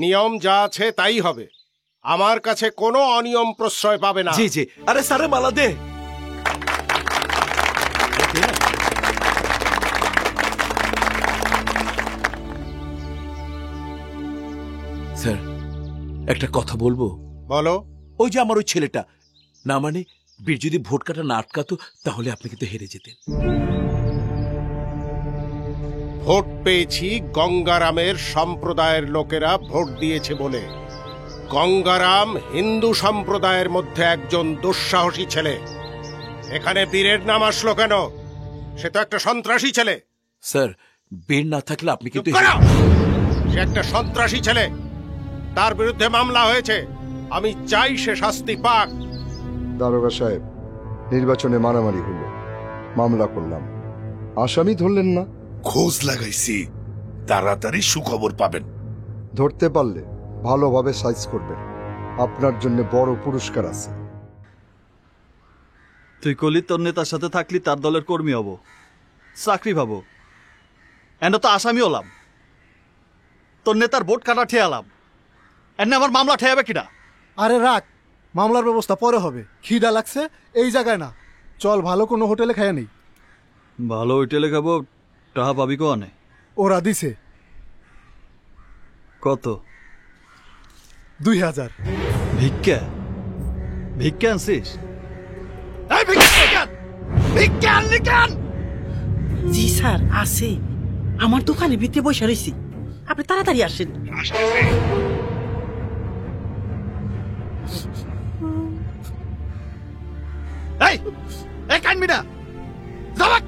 নিয়ম যা আছে তাই হবে। আমার কাছে কোনো অনিয়ম প্রশ্রয় পাবে না। জি জি। আরে স্যারে মালা দে। স্যার একটা কথা বলবো? বলো। ওই যে আমার ওই ছেলেটা, না মানে বীর যদি ভোট কাটা না আটকাতো তাহলে আপনি কিন্তু হেরে যেতেন। ভোট পেয়েছি গঙ্গারামের সম্প্রদায়ের লোকেরা ভোট দিয়েছে বলে। গঙ্গারাম হিন্দু সম্প্রদায়ের মধ্যে একজন দুঃসাহসী ছেলে। এখানে বীরের নাম আসলো কেন? সে তো একটা সন্ত্রাসী ছেলে। স্যার বীর না থাকলে আপনি কিন্তু সে একটা সন্ত্রাসী ছেলে, তার বিরুদ্ধে মামলা হয়েছে। আমি চাই সে শাস্তি পাক। দারোগা সাহেব, নির্বাচনে মারামারি হলো, মামলা করলাম, আসামি ধরলেন না। খোঁজ লাগাইছি, তাড়াতাড়ি সুখবর পাবেন। ধরতে পারলে ভালোভাবে সাইজ করবেন, আপনার জন্য বড় পুরস্কার আছে। তুই কলি তোর নেতার সাথে থাকলি তার দলের কর্মী হব, চাকরি পাবো। এনে তো আসামি হলাম, তোর নেতার ভোট কাটা ঠেয়ালাম, এনে আমার মামলা ঠেয়াবে কিনা? আরে রাখ, মামলার ব্যবস্থা পরে হবে। খিদা লাগছে, এই জায়গায় না, চল ভালো কোনো হোটেলে খাইয়া নেই। ভালো হোটেলে খাবো, টাহা পাবি কো আনে? ওরা দিছে। কত? 2000। ভিক্ষা? ভিক্ষা আনছিস? জি স্যার আছে, আমার দোকানে ভিতরে বসে রয়েছি, আপনি তাড়াতাড়ি আসেন। এই এই কানবি না, যাবাক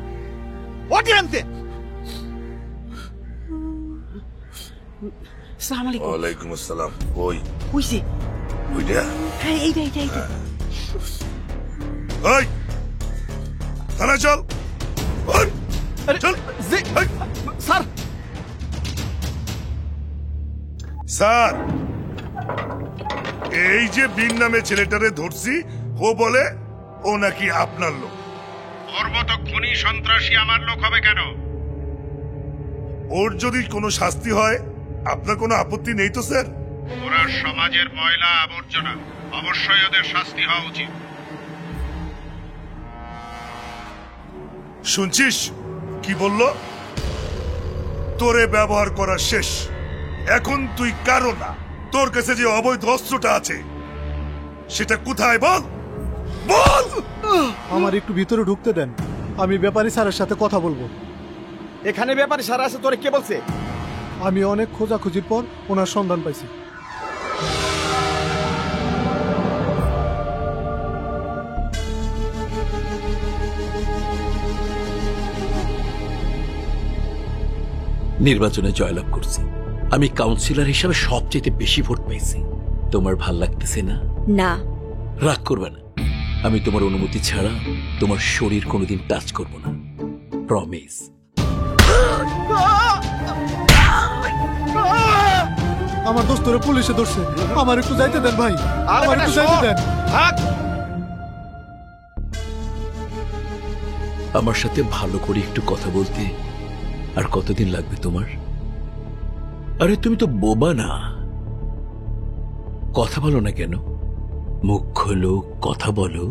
ওটি আনতে। আসসালামু আলাইকুম। ওয়ালাইকুম আসসালাম। ওই কইছি ওইটা, হ্যাঁ এইটা এইটা এইটা। ওই থানা চল, ওই চল। স্যার স্যার, এই যে বীর নামে ছেলেটারে ধরছি, ও বলে ও নাকি আপনার লোক। ওর মতো খুনি সন্ত্রাসী আমার লোক হবে কেন? ওর যদি কোনো শাস্তি হয় আপনার কোনো আপত্তি নেই তো স্যার? ওরা সমাজের ময়লা আবর্জনা, অবশ্যই ওদের শাস্তি হওয়া উচিত। শুনছিস কি বলল? তোরে ব্যবহার করা শেষ, এখন তুই কারো না। তোর কাছে যে অবৈধ অস্ত্রটা আছে সেটা কোথায় বল, বল। আমার একটু ভিতরে ঢুকতে দেন, আমি ব্যাপারী স্যারের সাথে কথা বলবো। এখানে ব্যাপারী স্যার আছে, তোরে কে বলছে? আমি অনেক খোঁজাখুঁজির পর ওনার সন্ধান পাইছি। নির্বাচনে জয়লাভ করছি, আমি কাউন্সিলর হিসাবে সবচেয়ে বেশি ভোট পেয়েছি। তোমার ভাল লাগতেছে না? না। রাগ করবে না, আমি তোমার অনুমতি ছাড়া তোমার শরীর কোনোদিন টাচ করব না, প্রমিস। আমার দোস্তরে পুলিশে ধরছে, আমার একটু যাইতে দেন ভাই, আমার একটু যাইতে দেন। আমার সাথে ভালো করে একটু কথা বলতে আর কতদিন লাগবে তোমার? আরে তুমি তো বোবা না, কথা বলো না কেন? মুখ খোলো, কথা বলো।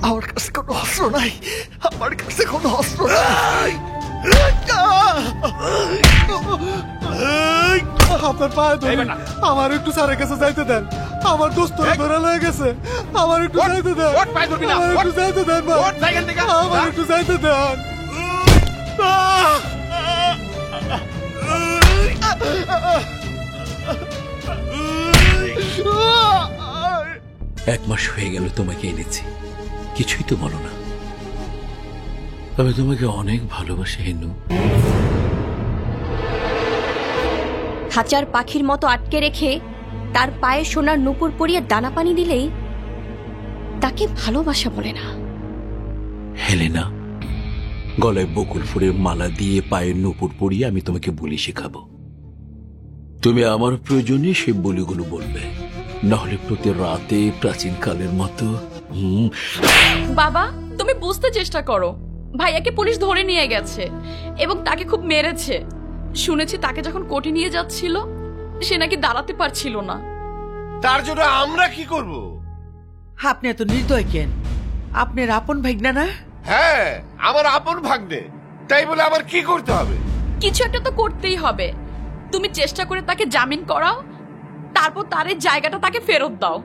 আমার কাছে কোনো অস্ত্র নাই, আমার কাছে কোনো অস্ত্র নাই। আপনার পায়ে ধরে আমার একটু স্যারের কাছে যাইতে দেন, আমার দোস্তরে ধরে লয়ে গেছে, আমার একটু যাইতে দেন, আমার একটু যাইতে দেন ভাই, আমার একটু যাইতে দেন। 1 মাস হয়ে গেল তোমাকে এনেছি, কিছুই তো বলো না। আমি তোমাকে অনেক ভালোবাসি হেনু। খাঁচার পাখির মতো আটকে রেখে তার পায়ে সোনার নূপুর পরিয়ে দানা পানি দিলেই তাকে ভালোবাসা বলে না। হেলেনা, গলায় বকুল ফুলের মালা দিয়ে পায়ের নূপুর পরিয়ে আমি তোমাকে বলি শেখাবো। তুমি আমার প্রয়োজনে সেই বলিগুলো বলবে, নাহলে প্রতি রাতে প্রাচীন কালের মতো। বাবা, তুমি বুঝতে চেষ্টা করো, ভাইয়াকে পুলিশ ধরে নিয়ে গেছে এবং তাকে খুব মেরেছে। শুনেছি তাকে যখন কোর্টে নিয়ে যাচ্ছিল সে নাকি দাঁড়াতে পারছিল না। তার জন্য আমরা কি করব? আপনি এত নির্দয় কেন? আপনার আপন ভাগ্না না? হ্যাঁ, আমার আপন ভাগ্নে, তাই বলে আমার কি করতে হবে? কিছু একটা তো করতেই হবে। তুমি চেষ্টা করে তাকে জামিন করাও, তারপর তার এই জায়গাটা তাকে ফেরত দাও।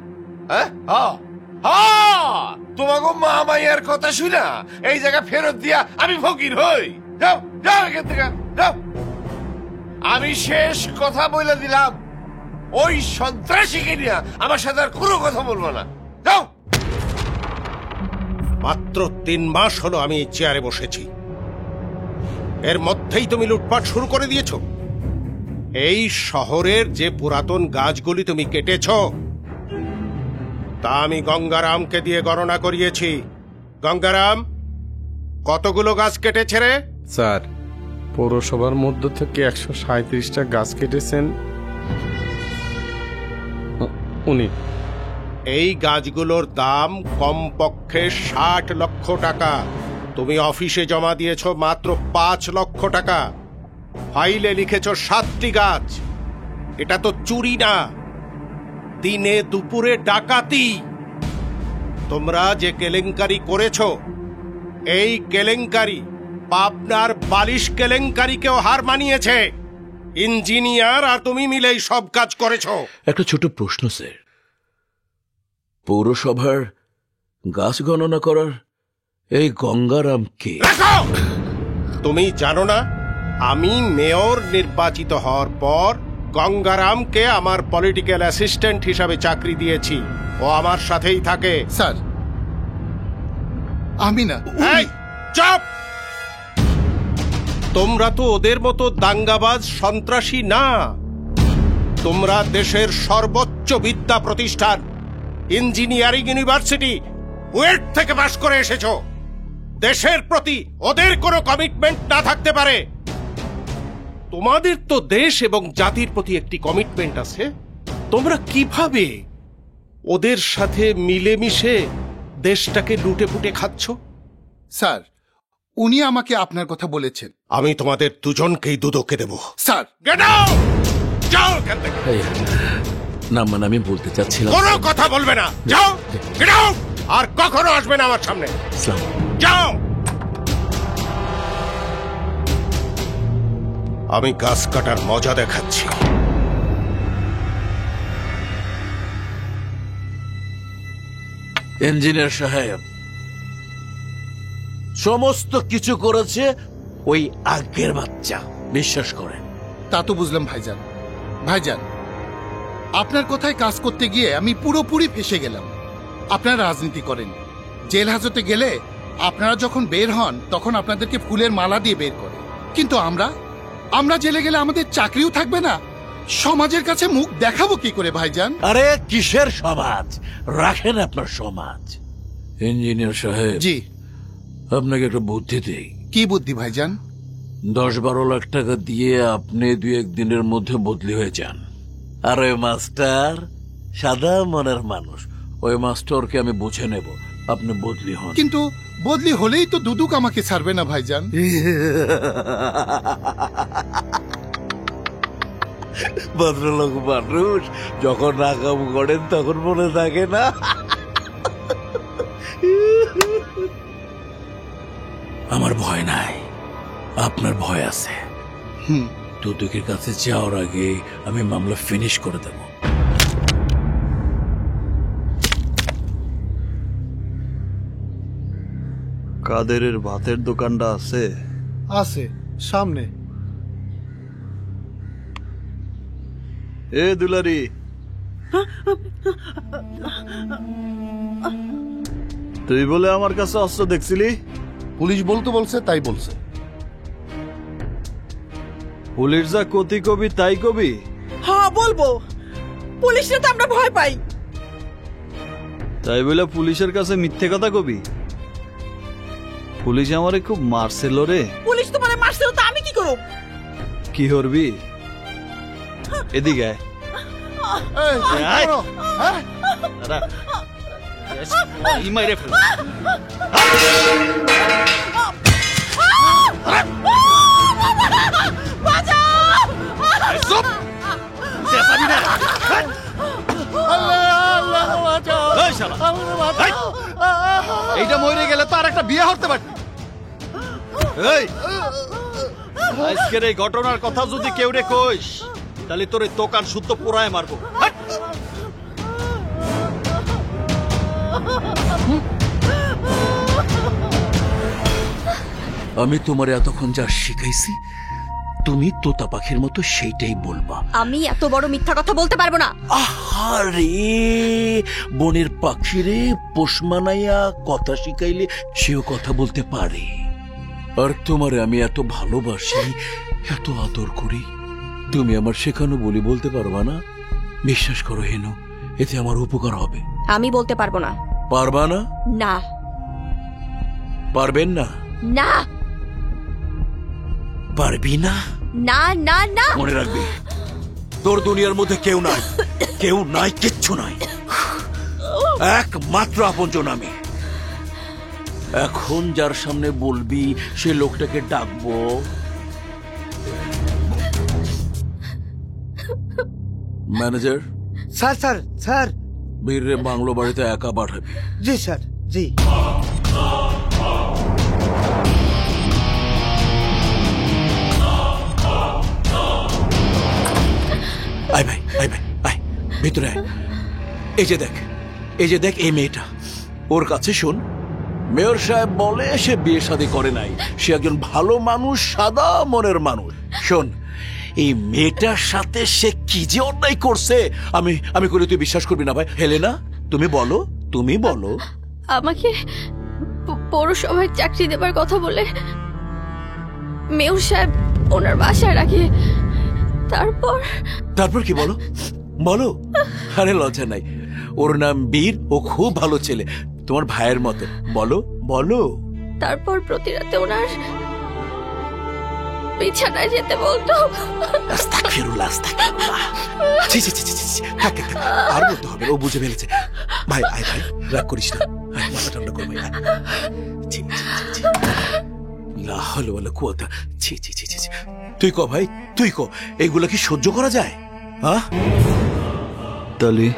তোমাকে মা মাইয়ার কথা শুনা এই জায়গা ফেরত দিয়া আমি ফকির হই? যাও যাও এখান থেকে যাও। আমি শেষ কথা বলে দিলাম, ওই সন্ত্রাসীকে নিয়ে আমার সাথে আর কোনো কথা বলবো না। যাও। মাত্র 3 মাস হলো আমি এই চেয়ারে বসেছি, এর মধ্যেই তুমি লুটপাট শুরু করে দিয়েছ। এই শহরের যে পুরাতন গাছগুলি তুমি কেটেছ তা আমি গঙ্গারামকে দিয়ে গণনা করিয়েছি। গঙ্গারাম, কতগুলো গাছ কেটেছে রে? স্যার, পৌরসভার মধ্য থেকে 137টা গাছ কেটেছেন উনি। এই গাছগুলোর দাম কমপক্ষে 60 লক্ষ টাকা। তুমি অফিসে জমা দিয়েছ মাত্র 5 লক্ষ টাকা। ফাইলে লিখেছ 7টি গাছ। এটা তো চুরি না, দিনে দুপুরে ডাকাতি। তোমরা যে কেলেঙ্কারি করেছ, এই কেলেঙ্কারি পাবনার বালিশ কেলেঙ্কারিকেও হার মানিয়েছে। ইঞ্জিনিয়ার আর তুমি মিলেই সব কাজ করেছ। একটা ছোট প্রশ্ন স্যার, পৌরসভার গাছ গণনা করার এই গঙ্গারাম কে? তুমি জানো না, আমি মেয়র নির্বাচিত হওয়ার পর গঙ্গারামকে আমার পলিটিক্যাল অ্যাসিস্ট্যান্ট হিসাবে চাকরি দিয়েছি। ও আমার সাথেই থাকে। স্যার, আমি না। এই চুপ! তোমরা তো ওদের মতো দাঙ্গাবাজ সন্ত্রাসী না। তোমরা দেশের সর্বোচ্চ বিদ্যা প্রতিষ্ঠান ইঞ্জিনিয়ারিং ইউনিভার্সিটি বুয়েট থেকে পাশ করে এসেছো। দেশের প্রতি ওদের কোনো কমিটমেন্ট না থাকতে পারে। তোমাদের তো দেশ এবং জাতির প্রতি একটি কমিটমেন্ট আছে। তোমরা কিভাবে ওদের সাথে মিলেমিশে দেশটাকে লুটে পুটে খাচ্ছ? স্যার, উনি আমাকে আপনার কথা বলেছেন। আমি তোমাদের দুজনকেই দুদকে দেব। স্যার, যাও এখান থেকে। না মানে আমি বলতে চাচ্ছিলাম, কোনো কথা বলবে না, যাও, গেট আউট। আর কখনো আসবে না আমার সামনে, যাও। আমি গাছ কাটার মজা দেখাচ্ছি। ইঞ্জিনিয়ার সাহেব সমস্ত কিছু করেছে ওই আগের বাচ্চা, বিশ্বাস করেন। তা তো বুঝলাম ভাইজান। ভাইজান, আপনার কথায় কাজ করতে গিয়ে আমি পুরোপুরি ফেসে গেলাম। আপনারা রাজনীতি করেন, জেল হাজতে গেলে আপনারা যখন বের হন তখন আপনাদেরকে ফুলের মালা দিয়ে বের করে, কিন্তু আমরা জেলে গেলে আমাদের চাকরিও থাকবে না। সমাজের কাছে মুখ দেখাবো কি করে ভাইজান? আরে কিসের সমাজ, রাখেন আপনার সমাজ। ইঞ্জিনিয়ার সাহেব, জি আপনাকে একটা বুদ্ধি দেই। কি বুদ্ধি ভাইজান? 10-12 লাখ টাকা দিয়ে আপনি 2-1 দিনের মধ্যে বদলি হয়ে যান। আর ওই মাস্টার সাদা মনের মানুষ, ওই মাস্টারকে আমি বুঝে নেব, আপনি বদলি হন। কিন্তু বদলি হলেই তো দুদুক আমাকে ছাড়বে না ভাইজান। ভদ্রলোক মানুষ, যখন নাকাম করেন তখন মনে থাকে না। আমার ভয় নাই, আপনার ভয় আছে। দুদকের কাছে যাওয়ার আগে আমি মামলা ফিনিশ করে দেব। কাদেরের ভাতের দোকানটা আছে? আছে সামনে। এ দুলারি, তুই বলে আমার কাছে অস্ত্র দেখছিলি? পুলিশ বলতে বলছে তাই বলছে। পুলিশ যা কতি কবি তাই কবি? হ্যাঁ বলবো, পুলিশে তো আমরা ভয় পাই। তাই বলে পুলিশের কাছে মিথ্যে কথা কবি? পুলিশ আমারে খুব মারছিল রে। পুলিশ তোমার মারছিল তো আমি কি করব? কি করবি? এদিকে এইটা মরে গেলে তো আর একটা বিয়ে হতে পারে। আজকের এই ঘটনার কথা যদি কেউ রে কইস, তাহলে তোর দোকান শুদ্ধ পুরায় মারবো। আমি তোমার এতক্ষণ যা শিখাইছি তুমি তোতা পাখির মতো সেইটাই বলবা। আমি এত বড় মিথ্যা কথা বলতে পারবো না। আহারে, বনের পাখিরে পোষ মানাইয়া কথা শিখাইলে সেও কথা বলতে পারে। আর তোমারে আমি এত ভালোবাসি, এত আদর করি, তুমি আমার শেখানো বলি বলতে পারবা না? বিশ্বাস করো হেনু, এতে আমার উপকার হবে। আমি বলতে পারবো না। পারবা না? না। পারবেন না? না। পারবি না? না না না। মনে রাখবি, তোর দুনিয়ার মধ্যে কেউ নাই, কেউ নাই, কিচ্ছু নাই, একমাত্র আপনজন আমি। এখন যার সামনে বলবি সে লোকটাকে ডাকবো। ম্যানেজার। Sir sir sir. বীররে বাংলো বাড়িতে একা পাঠাবি। জি স্যার, জি। আয় ভাই, আয় ভাই, আয় ভিতরে আয়। এই যে দেখ, এই যে দেখ এই মেয়েটা, ওর কাছে শোন। মেয়র সাহেব বলে সে বিয়ে শাদী করে নাই, সে একজন ভালো মানুষ, সাদা মনের মানুষ। শোন, এই মেয়েটার সাথে সে কি যে অন্যায় করছে আমি করে তুই বিশ্বাস করবি না ভাই। হেলেনা, তুমি বলো, তুমি বলো। আমাকে পৌরসভায় চাকরি দেবার কথা বলে মেয়র সাহেব ওনার বাসায় রাখে। তারপর কি বলো, বলো। আরে লজ্জা নাই, ওর নাম বীর, ও খুব ভালো ছেলে, তোমার ভাইয়ের মতো। বলো বলো। তারপর প্রতি রাতে ওনার বিছানায় যেতে বলতো। আস্তাগফিরুল্লাহ, আস্তাগফিরুল্লাহ। ছি ছি ছি ছি ছি, থাক থাক, থাক। আর বলতে হবে না, ও বুঝে ফেলেছে। ভাই আয় ভাই, রাগ করিস না, আয়, মাথা ঠান্ডা কর ভাই, আয়। ছি ছি ছি ছি, লা হাওলা ওয়ালা কুওয়াতা। ছি ছি ছি ছি ছি। তুই ক ভাই, তুই ক, এগুলো কি সহ্য করা যায়? হ্যাঁ তালি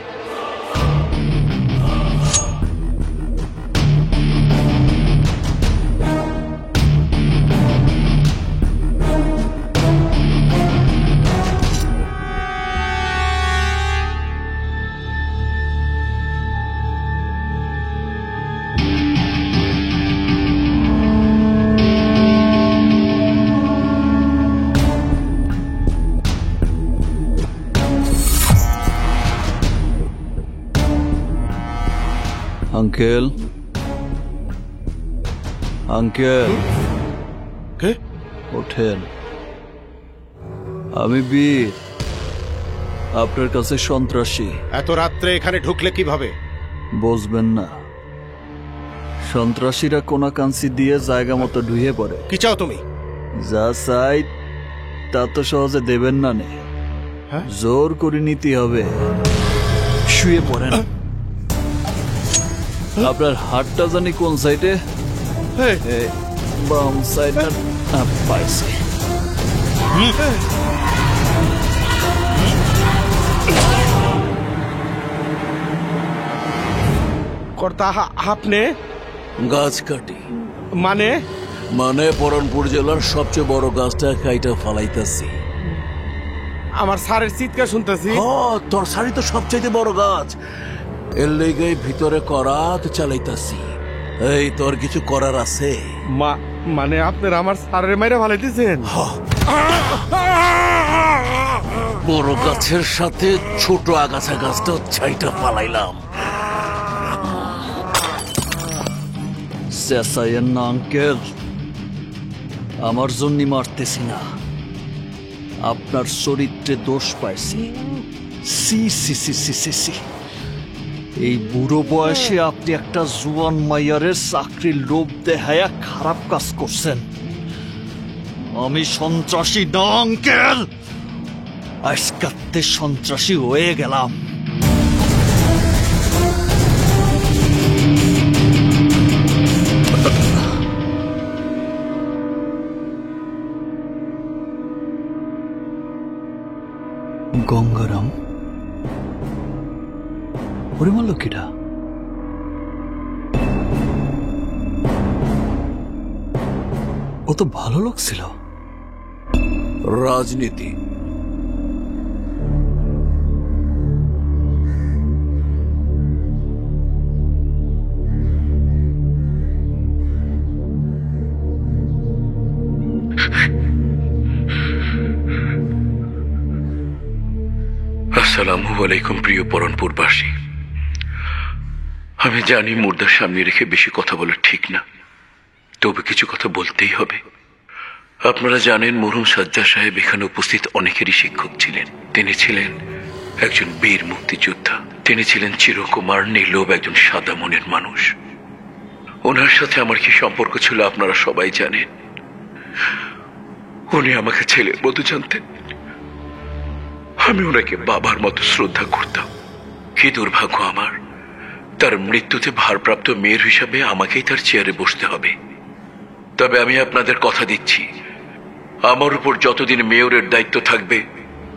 আঙ্কেল, আঙ্কেল কে? ওঠেন। আমি বীর, আপনার কাছে সন্ত্রাসী। এত রাত্রে এখানে ঢুকলে কিভাবে? বুঝবেন না, সন্ত্রাসীরা কোনা কাঞ্চি দিয়ে জায়গা মতো ঢুয়ে পড়ে। কি চাও তুমি? যা চাই তা তো সহজে দেবেন না নে, জোর করে নিতে হবে। শুয়ে পড়েন। আপনার হাতটা জানি কোন সাইডে? বাম সাইডে পাইছে। কর্তা আপনি গাছ কাটি মানে? মানে পরনপুর জেলার সবচেয়ে বড় গাছটা কাইটা ফালাইতাছি। আমার স্যারের চিৎকার শুনতেছি। তোর সারি তো সবচেয়ে বড় গাছ, এর লেগে ভিতরে করাত চালাইতাছি। এই তোর কিছু করার আছে? মানে আপনার আমার স্যারের মাইরা ফালাইতেছেন? বড় গাছের সাথে ছোট আগাছা গাছটা ছাইটা ফালাইলাম। চেঁচাইয়েন না আঙ্কেল, আমার জন্য মারতেছি না, আপনার চরিত্রে দোষ পাইছি। সি সি সি সি সি সি, এই বুড়ো বয়সে আপনি একটা জুয়ান মাইয়ারের চাকরির লোভ দেখায়া খারাপ কাজ করছেন। আমি সন্ত্রাসী না আঙ্কেল, আজকাতে সন্ত্রাসী হয়ে গেলাম। গঙ্গারাম ওরে মারল কিটা? ও তো ভালো লোক ছিল। রাজনীতি আসসালামু আলাইকুম প্রিয় পরনপুরবাসী। আমি জানি মুর্দার সামনে রেখে বেশি কথা বলা ঠিক না, তবে কিছু কথা বলতেই হবে। আপনারা জানেন মরহুম সাজ্জাদ সাহেব এখানে উপস্থিত অনেকেরই শিক্ষক ছিলেন। তিনি ছিলেন একজন বীর মুক্তিযোদ্ধা, তিনি ছিলেন চিরকুমার নির্লোভ একজন সাদা মনের মানুষ। ওনার সাথে আমার কি সম্পর্ক ছিল আপনারা সবাই জানেন। উনি আমাকে ছেলের মতো জানতেন, আমি ওনাকে বাবার মতো শ্রদ্ধা করতাম। কি দুর্ভাগ্য আমার, তার মৃত্যুতে ভারপ্রাপ্ত মেয়র হিসাবে আমাকেই তার চেয়ারে বসতে হবে। তবে আমি আপনাদের কথা দিচ্ছি, আমার উপর যতদিন মেয়রের দায়িত্ব থাকবে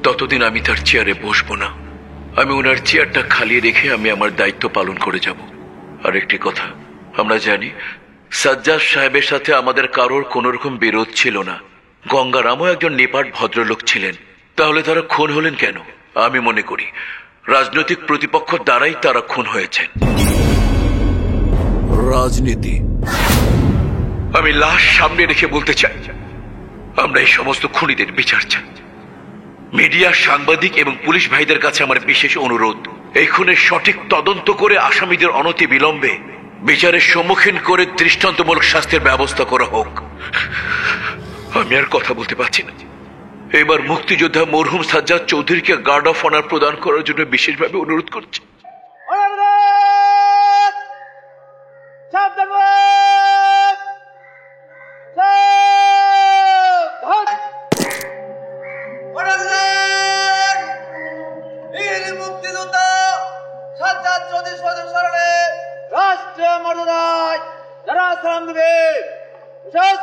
ততদিন আমি তার চেয়ারে বসবো না। আমি ওনার চেয়ারটা খালি রেখে আমি আমার দায়িত্ব পালন করে যাব। আর একটি কথা, আমরা জানি সাজ্জাদ সাহেবের সাথে আমাদের কারোর কোন রকম বিরোধ ছিল না। গঙ্গারামও একজন নিপাট ভদ্রলোক ছিলেন। তাহলে তারা খুন হলেন কেন? আমি মনে করি রাজনৈতিক প্রতিপক্ষ দ্বারাই তারা খুন হয়েছেন। রাজনীতি আমি লাশ সামনে রেখে বলতে চাই, আমরা এই সমস্ত খুনিদের বিচার চাই। মিডিয়া, সাংবাদিক এবং পুলিশ ভাইদের কাছে আমার বিশেষ অনুরোধ, এই খুনের সঠিক তদন্ত করে আসামিদের অনতি বিলম্বে বিচারের সম্মুখীন করে দৃষ্টান্তমূলক শাস্তির ব্যবস্থা করা হোক। আমি আর কথা বলতে পারছি না। এবার মুক্তিযোদ্ধা মরহুম সাজ্জাদ চৌধুরীকে গার্ড অফ অনার প্রদান করার জন্য বিশেষভাবে অনুরোধ করছি। সাবধান ভাই যারা সালাম দেবে সালাম।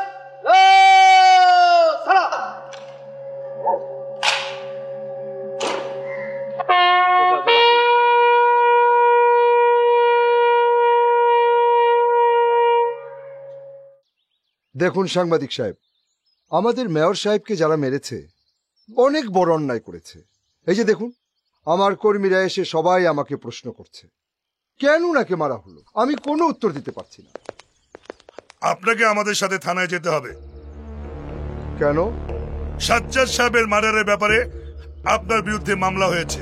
দেখুন সাংবাদিক সাহেব, আমাদের মেয়র সাহেবকে যারা মেরেছে অনেক বড় অন্যায় করেছে। এই যে দেখুন, আমার কর্মীরা এসে সবাই আমাকে প্রশ্ন করছে কেন ওনাকে মারা হলো। আমি কোনো উত্তর দিতে পারছি না। আপনাকে আমাদের সাথে থানায় যেতে হবে। কেন? সাজ্জাদ সাহেবের মার্ডারের ব্যাপারে আপনার বিরুদ্ধে মামলা হয়েছে।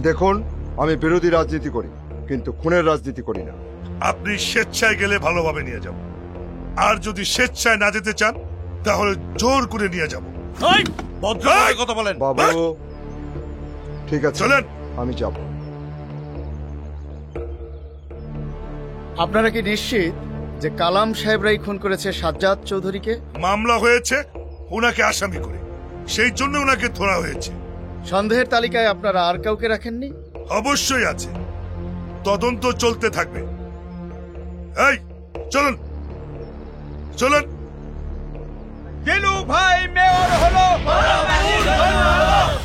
দেখুন, আমি বিরোধী রাজনীতি করি, কিন্তু খুনের রাজনীতি করি না। আপনি স্বেচ্ছায় গেলে ভালোভাবে নিয়ে যাব, আর যদি স্বেচ্ছায় না যেতে চান তাহলে জোর করে নিয়ে যাব। কথা বলেন বাবু। ঠিক আছে, চলেন, আমি যাব। আপনারা কি নিশ্চিত যে কালাম সাহেবরাই খুন করেছে সাজ্জাদ চৌধুরীকে? মামলা হয়েছে ওনাকে আসামি করে, সেই জন্য ওনাকে ধরা হয়েছে। সন্দেহের তালিকায় আপনারা আর কাউকে রাখেননি? অবশ্যই আছে, তদন্ত চলতে থাকবে। এই চলুন চলুন। দিলু ভাই মেয়র হলো,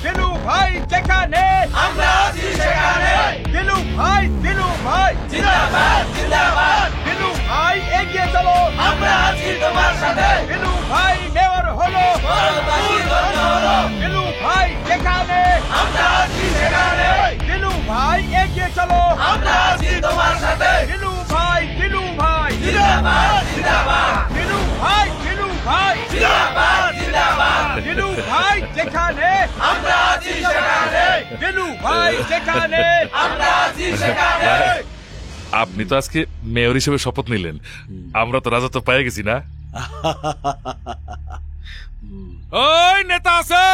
দিলু ভাই যেখানে আমরা আছি সেখানে। দিলু ভাই জিন্দাবাদ জিন্দাবাদ। দিলু ভাই এগিয়ে চলো, আমরা আছি তোমার সাথে। দিলু ভাই মেয়র হলো, দিলু ভাই যেখানে আমরা আছি সেখানে। দিলু ভাই এগিয়ে চলো, আমরা আছি তোমার সাথে। দিলু ভাই জিন্দাবাদ জিন্দাবাদ। দিলু ভাই জিন্দাবাদ জিন্দাবাদ। দিলু ভাই যেখানে আমরা আছি সেখানে। দিলু ভাই যেখানে আমরা আছি সেখানে। আপনি তো আজকে মেয়র হিসেবে শপথ নিলেন, আমরা তো রাজত্ব পেয়ে গেছি না? ওই নেতা আছে,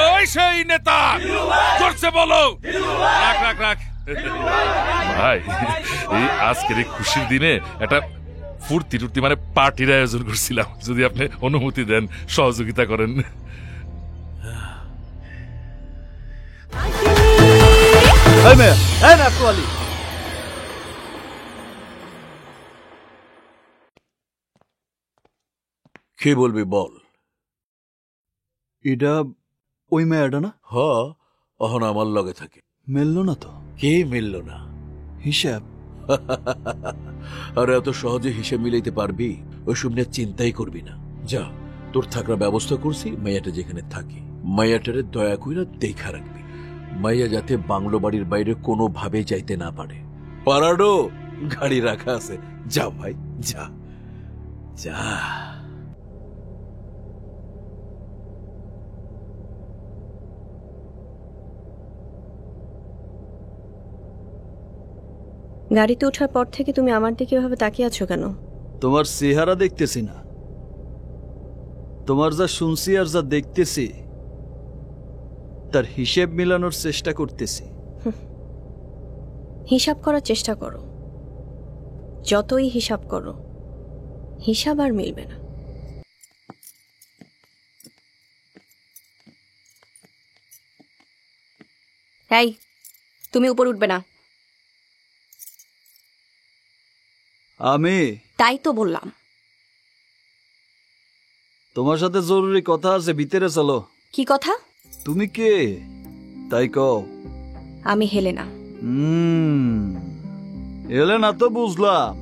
ওই সেই নেতা, জোরসে বলো। রাখ রাখ রাখ ভাই, এই আজকের এই খুশির দিনে একটা ফুর্তি টুর্তি মানে পার্টির আয়োজন করছিলাম, যদি আপনি অনুমতি দেন, সহযোগিতা করেন। কে বলবি বল? এটা ওই মেয়েটা না? হ, অহন আমার লগে থাকে। মেলল না তো? কে মিলল না? হিসাব। আর এত সহজে হিসেব মিলাইতে পারবি? ওইসব নিয়ে চিন্তাই করবি না। যা, তোর থাকার ব্যবস্থা করছি, মাইয়াটা যেখানে থাকি, মাইয়াটারে দয়া কইরা দেখা রাখবি। মাইয়া যাতে বাংলো বাড়ির বাইরে কোনোভাবে যাইতে না পারে। পারাডো গাড়ি রাখা আছে, যা ভাই যা যা। গাড়িতে ওঠার পর থেকে তুমি আমার দিকে এভাবে তাকিয়ে আছো কেন? তোমার চেহারা দেখতেছি না, তোমার যা শুনছি আর যা দেখতেছি তার হিসেব মিলানোর চেষ্টা করতেছি। হিসাব করার চেষ্টা করো, যতই হিসাব করো হিসাব আর মিলবে না। এই, তুমি উপর উঠবে না। আমি তাই তো বললাম। তোমার সাথে জরুরি কথা আছে, ভিতরে চলো। কি কথা? তুমি কে তাই কও। আমি হেলেনা। হেলেনা তো বুঝলাম,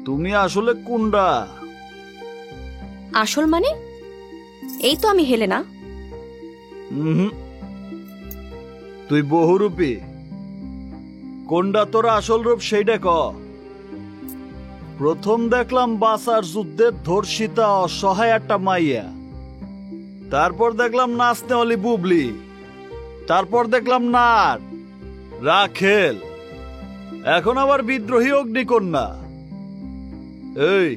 তুমি আসলে কোনটা? আসল মানে? এই তো আমি হেলেনা। তুই বহুরূপী। কোনটা তোর আসল রূপ সেইটা ক। প্রথম দেখলাম বাসার যুদ্ধে ধর্ষিতা অসহায় একটা মাইয়া, তারপর দেখলাম নাচতে অলি বুবলি, তারপর দেখলাম নার রাখেল, এখন আবার বিদ্রোহী অগ্নিকন্যা। এই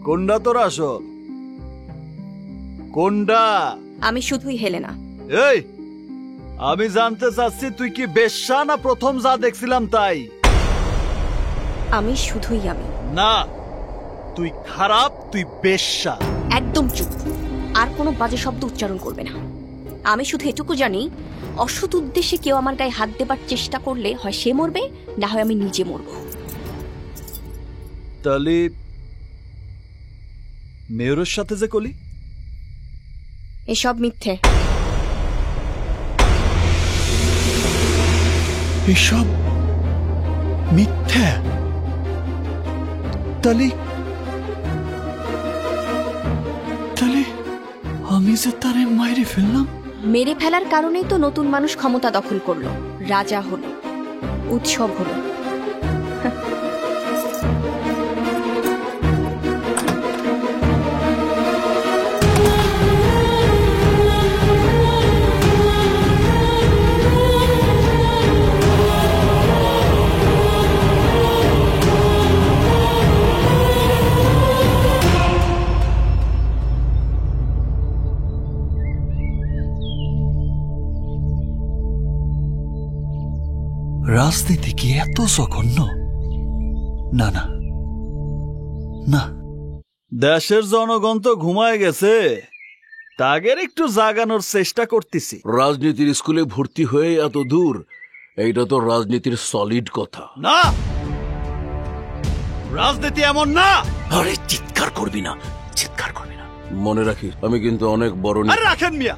কোনটা তোর আসল? কোনটা? আমি শুধুই হেলেনা। এই আমি জানতে চাচ্ছি তুই কি বেশ্যা না প্রথম যা দেখছিলাম তাই? আমি শুধুই আমি। না, তুই খারাপ, তুই বেশ্যা। একদম চুপ, আর কোনো বাজে শব্দ উচ্চারণ করবে না। আমি শুধু এটুকু জানি, অসৎ উদ্দেশ্যে কেউ আমার গায়ে হাত দেবার চেষ্টা করলে হয় সে মরবে, না হয় আমি নিজে মরব। তাহলে মেয়রের সাথে যে কলি, এসব মিথ্যে। এসব মিথ্যা? তাহলে আমি যে তারে মাইরে ফেললাম? মেরে ফেলার কারণেই তো নতুন মানুষ ক্ষমতা দখল করলো, রাজা হলো, উৎসব হলো। রাজনীতি কি এত জঘন্য? না না না, দেশের জনগণ তো ঘুমায় গেছে, তাদের একটু জাগানোর চেষ্টা করতেছি। রাজনীতির স্কুলে ভর্তি হয়ে এত দূর, এইটা তো রাজনীতির সলিড কথা না। রাজনীতি এমন না। আরে চিৎকার করবি না, চিৎকার করবি না। মনে রাখিস আমি কিন্তু অনেক বড় আরে রাখেন মিয়া,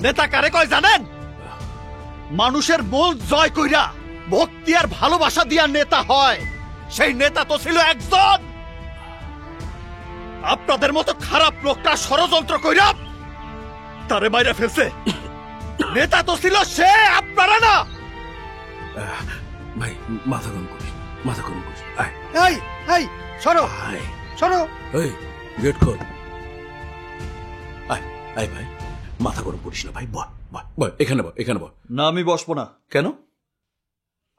নেতা কারে কয় জানেন? মানুষের মন জয় কইরা ভক্তি আর ভালোবাসা দিয়া নেতা হয়। সেই নেতা তো ছিল একজন। আপনাদের মতো খারাপ লোকটা ষড়যন্ত্র কইরা তারে মাইরা ফেলছে। নেতা তো ছিল সে, আপনারা না। ভাই মাথা গরম করিস, মাথা গরম করিস। এই এই সরো সরো, এই গেট খোল। আয় আয় ভাই, মাথা গরম করিস না ভাই। বল বল, এখানে বল, এখানে বল। না আমি বসবো না। কেন?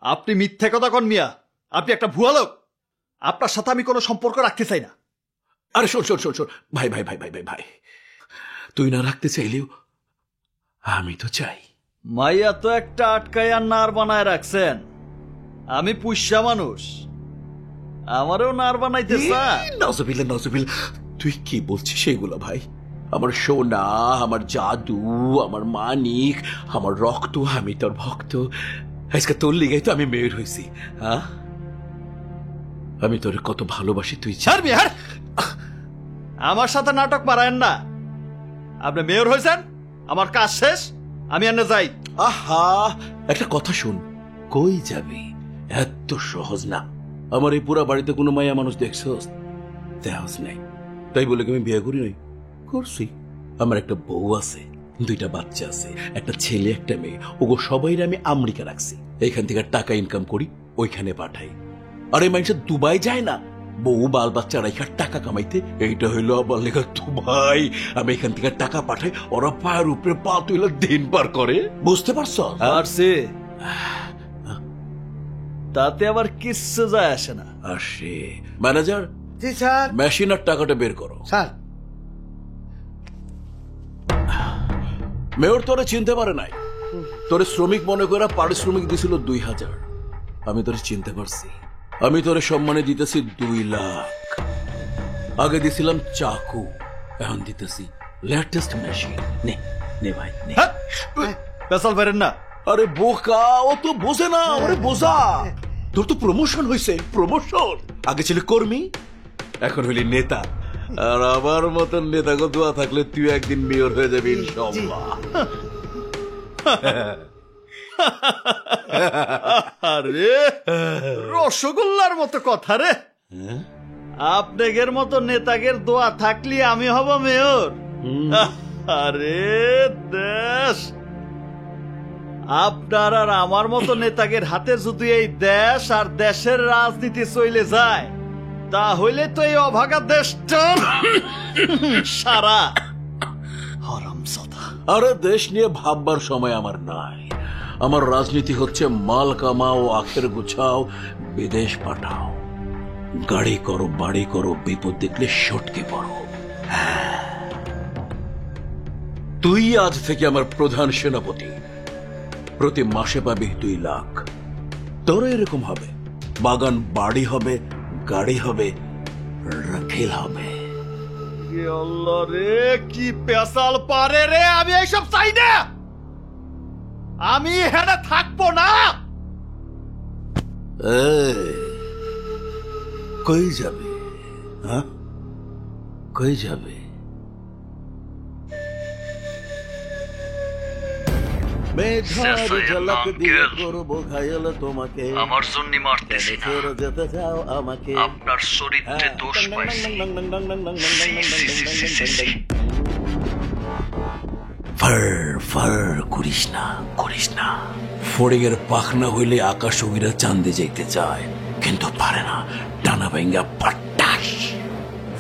আপনি মিথ্যে কথা কন মিয়া, আপনি একটা ভুয়া লোক। আপনার সাথে আমি কোনো সম্পর্ক রাখতে চাই না। আরে শোন শোন শোন শোন ভাই ভাই ভাই ভাই ভাই ভাই, তুই না রাখতে চাইলেও আমি তো চাই। মাইয়া তো একটা আটকাইয়া নার বানায় রাখছেন। আমি পুষ্যা মানুষ, আমারও নার বানাইতে চান? নজবিল নজবিল, তুই কি বলছিস সেগুলো ভাই? আমার সোনা, আমার জাদু, আমার মানিক, আমার রক্ত, আমি তোর ভক্ত। আজকে তোর লিগাই তো আমি মেয়র হয়েছি। হ্যাঁ, আমি তোর কত ভালোবাসি তুই। ছাড়বি? হ্যাঁ, আমার সাথে নাটক মারায়েন না। আপনি মেয়র হয়েছেন, আমার কাজ শেষ, আমি এনে যাই। আহা, একটা কথা শুন, কই যাবি? এত সহজ না। আমার এই পুরা বাড়িতে কোনো মায়া মানুষ দেখছস? দেহস নাই। তাই বলে কি আমি বিয়ে করি নাই? করছি। আমার একটা বউ আছে, দুইটা বাচ্চা আছে, একটা ছেলে একটা মেয়ে। ওগো সবাইরে আমি আমেরিকা রাখছি। এইখান থেকে টাকা ইনকাম করি, ওইখানে পাঠাই। আর এই মানুষ দুবাই যায় না, বউ বাল বাচ্চা রাইখা টাকা কামাইতে। এইটা হইলো আমার লেখা দুবাই। আমি এখান থেকে টাকা পাঠাই, ওরা পায়ের উপরে পা তুইলে দিন পার করে। বুঝতে পারছ? পারছি। তাতে আবার কিচ্ছু যায় আসে না। আসে। ম্যানেজার, জি স্যার। মেশিন আর টাকাটা বের করো। স্যার। মেয়র তোরে চিনতে পারে নাই। তোরে শ্রমিক মনে করে পারিশ্রমিক দিছিল 2000। আমি তোরে চিনতে পারছি। আমি তোরে সম্মানে দিতেছি 2 লাখ। আগে দিছিলাম চাকু, এখন দিতেছি লেটেস্ট মেশিন। নে নে ভাই নে। পেছাল পারেন না। আরে বোকা, ও তো বোঝে না। আরে বোঝা, তোর তো প্রমোশন হয়েছে। প্রমোশন। আগে ছিল কর্মী, এখন হইলি নেতা। আর আমার মতন নেতাকে দোয়া থাকলে তুই একদিন মেয়র হয়ে যাবি ইনশাআল্লাহ। আরে রসগোল্লার মতো কথা রে। আপনাদের মতো নেতাগের দোয়া থাকলে আমি হব মেয়র। আরে দেশ, আপনার আর আমার মতো নেতাগের হাতে যদি এই দেশ আর দেশের রাজনীতি চলে যায়, তাহলে তো এই অভাগা দেশটার সারা হারামজাদা। আরে দেশ নিয়ে ভাববার সময় আমার নাই। আমার রাজনীতি হচ্ছে মাল কামাও, আখের গুছাও, বিদেশ পাঠাও। গাড়ি করো, বাড়ি করো, বিপদ দেখলে সটকে পড়ো। তুই আজ থেকে আমার প্রধান সেনাপতি। প্রতি মাসে পাবি 2 লাখ। তোর এরকম হবে, বাগান বাড়ি হবে, গাড়ি হবে, রাখেল হবে। আল্লাহ রে, কি পেশাল পারে রে! আমি এইসব চাই না, আমি এখানে থাকবো না। কই যাবে? হ্যাঁ, কই যাবে? আমার জন্য মারতেছি না, যেতে চাও আমাকে, আপনার চরিত্রে দোষ পাইছি। ফার ফার করিস না, করিস না। ফড়িং এর পাখনা হইলে আকাশ উগিরা চাঁদে যাইতে চায়, কিন্তু পারে না। টানা ভাঙ্গা পাট্টাস।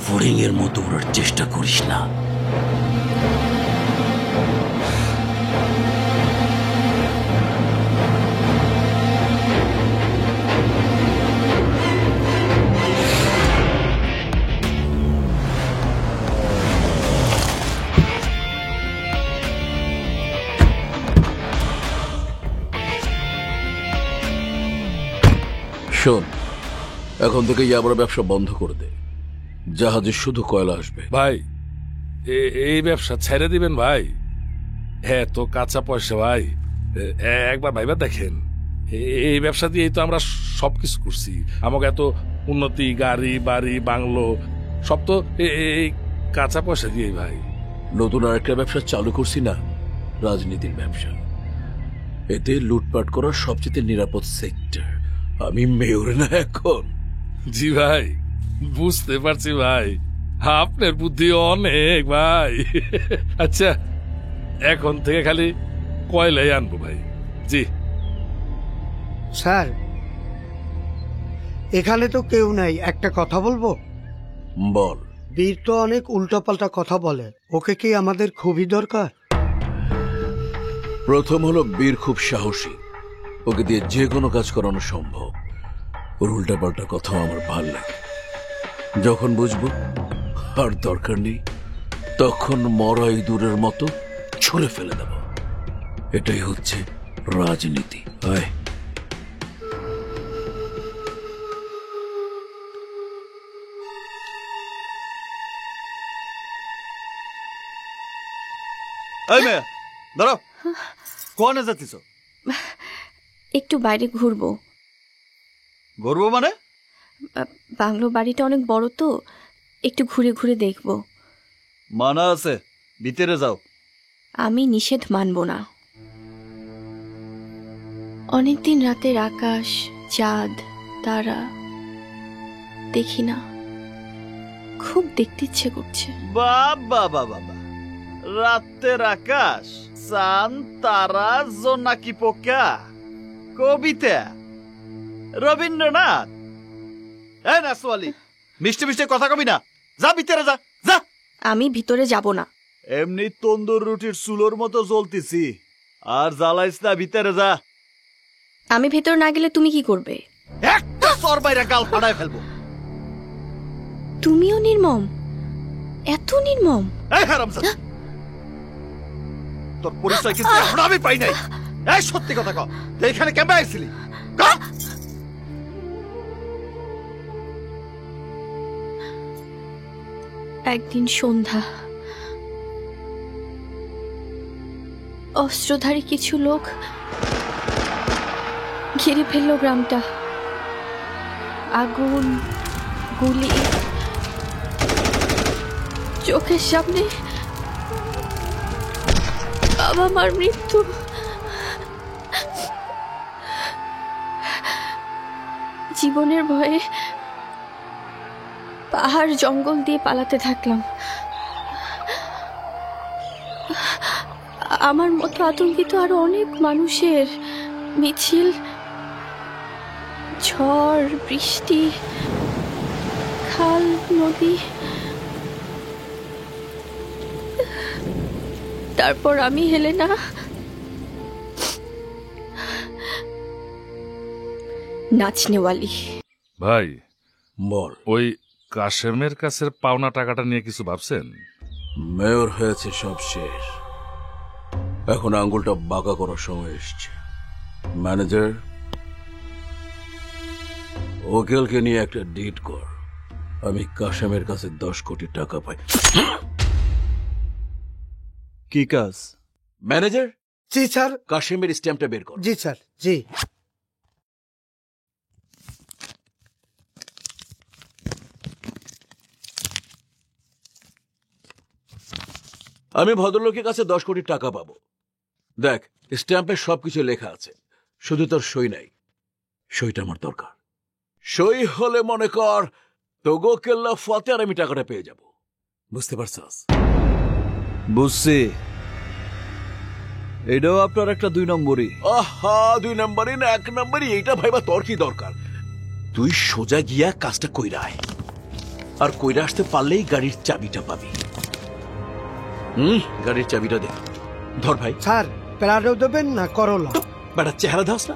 ফড়িং এর মতো উড়ার চেষ্টা করিস না। শোন, এখন থেকে ইয়াবার ব্যবসা বন্ধ করে দে। জাহাজে শুধু কয়লা আসবে। ভাই এই ব্যবসা ছেড়ে দিবেন ভাই? হ্যাঁ, তো কাঁচা পয়সা ভাই। একবার ভাইবা দেখেন, এই ব্যবসা দিয়েই তো আমরা সবকিছু করছি। আমাকে এত উন্নতি, গাড়ি বাড়ি বাংলো সব তো এই কাঁচা পয়সা দিয়েই ভাই। নতুন আরেকটা ব্যবসা চালু করছি না, রাজনীতির ব্যবসা। এতে লুটপাট করার সবচেয়ে নিরাপদ সেক্টর। আমি মেয়র না এখন। জি ভাই, বুঝতে পারছি ভাই, আপনার বুদ্ধি অনেক ভাই। আচ্ছা, এখন থেকে খালি কয়লাই আনবো ভাই। জি স্যার, এখানে তো কেউ নাই, একটা কথা বলবো? বল। বীর তো অনেক উল্টোপাল্টা কথা বলে, ওকে কি আমাদের খুবই দরকার? প্রথম হলো বীর খুব সাহসী, ওকে দিয়ে যে কোনো কাজ করানো সম্ভব। ওর উল্টাপাল্টা কথা আমার ভাল লাগে। যখন বুঝবো আর দরকার নেই, তখন মরা ইঁদুরের মতো ছুঁড়ে ফেলে দেব। এটাই হচ্ছে রাজনীতি। আয়। এই মেয়ে, দাঁড়াও। কোনে যাচ্ছিস? একটু বাইরে ঘুরবো। ঘুরবো মানে? বাংলো বাড়িটা অনেক বড় তো, একটু ঘুরে ঘুরে দেখবো। মানা আছে, ভিতরে যাও। আমি নিষেধ মানব না। অনেকদিন রাতের আকাশ, চাঁদ, তারা দেখি না, খুব দেখতে ইচ্ছে করছে। বাবা বাবা, রাতের আকাশ, চাঁদ, তারা, জোনাকি পোকা, কবিতা, রবীন্দ্রনাথ। এই নাসওয়ালি, মিষ্টি মিষ্টি কথা কবি না, যা ভিতরে যা, যা। আমি ভিতরে যাব না। এমনি তন্দুর রুটির চুলোর মতো জ্বলতেছি, আর জ্বালাইস না, ভিতরে যা। আমি ভেতর না গেলে তুমি কি করবে? একটা সর বাইরে গাল ফাড়ায় ফেলবো। তুমিও নির্মম, এত নির্মম। এই হারামজাদা, তোর পরিচয় কিন্তু এখন আমি পাই নাই। এই সত্যি কথা কও, তুই এখানে কেমন আইছিলি? একদিন সন্ধ্যা, অস্ত্রধারী কিছু লোক ঘিরে ফেললো গ্রামটা। আগুন, গুলি, চোখের সামনে বাবা মার মৃত্যু। জীবনের ভয়ে পাহাড় জঙ্গল দিয়ে পালাতে থাকলাম। আমার মতো আতঙ্কিত আরো অনেক মানুষের মিছিল। ঝড়, বৃষ্টি, খাল, নদী। তারপর আমি হেলেনা, নাচনেওয়ালি। ভাই বল। ওই কাশেমের কাছের পাওনা টাকাটা নিয়ে কিছু ভাবছেন? মেয়র হয়েছে, সব শেষ। এখন আঙ্গুলটা বাঁকা করার সময় এসছে। ম্যানেজার, ওকেলকে নিয়ে একটা ডিট কর। আমি কাশেমের কাছে 10 কোটি টাকা পাই। কি কাজ? ম্যানেজার, জি স্যার। কাশেমের স্ট্যাম্পটা বের কর। জি স্যার, জি। আমি ভদ্রলোকের কাছে 10 কোটি টাকা পাবো। দেখ, স্ট্যাম্পে সবকিছু লেখা আছে, শুধু তোর সই নাই। সইটা আমার দরকার। সই হলে মনে কর তোগো কেল্লা ফতে আর আমি টাকাটা পেয়ে যাব। বুঝতে পারছস? বুঝছি। এটাও আপনার একটা 2 নম্বরই। আহা, 2 নম্বরই না 1 নম্বরই, এইটা ভাইবা তোর কি দরকার? তুই সোজা গিয়া কাজটা কইরা আয়, আর কইরা আসতে পারলেই গাড়ির চাবিটা পাবি। গাড়ির চাবিটা দে। ধর ভাই। স্যার, প্যারাডো দেবেন না করলা? বেটা চেহারা দাস না,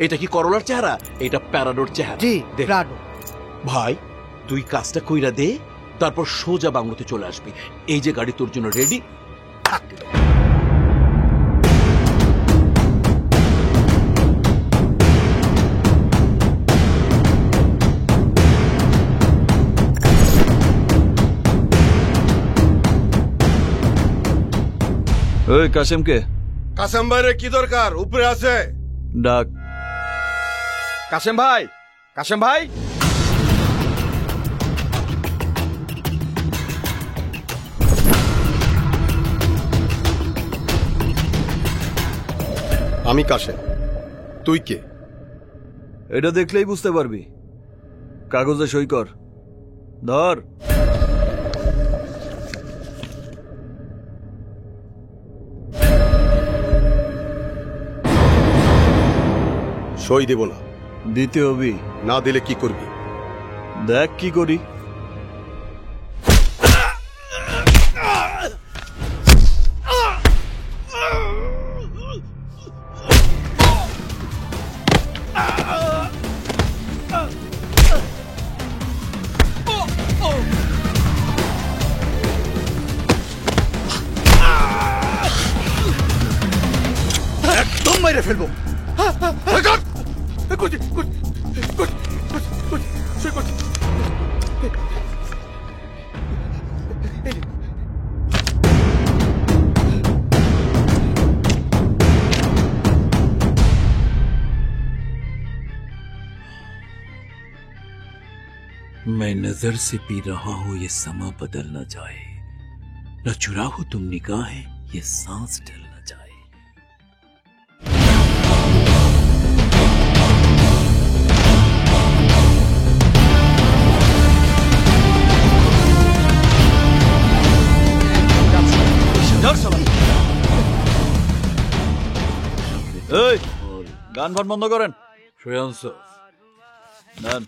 এটা কি করলার চেহারা? এটা প্যারাডোর চেহারা। জি, প্যারাডো। ভাই তুই কাজটা কইরা দে, তারপর সোজা বাংলোতে চলে আসবি। এই যে গাড়ি তোর জন্য রেডি। ওই কাশেমকে কাসেম ভাইরে কি দরকার? উপরে আছে, ডাক। কাশেম ভাই, কাশেম ভাই। আমি কাশেম। তুই কে? এটা দেখলেই বুঝতে পারবি। কাগজে সই কর। ধর। সই দেব না। দিতে হবি। না দিলে কি করবি? দেখ কি করি। একদম মেরে ফেলবো। मैं नजर से पी रहा हूं, ये समा बदल न जाए, न चुरा हो तुम निगाहें, ये सांस ढल न जाए। এই গান ফান বন্ধ করেন। শ্রেয়াংশ নেন।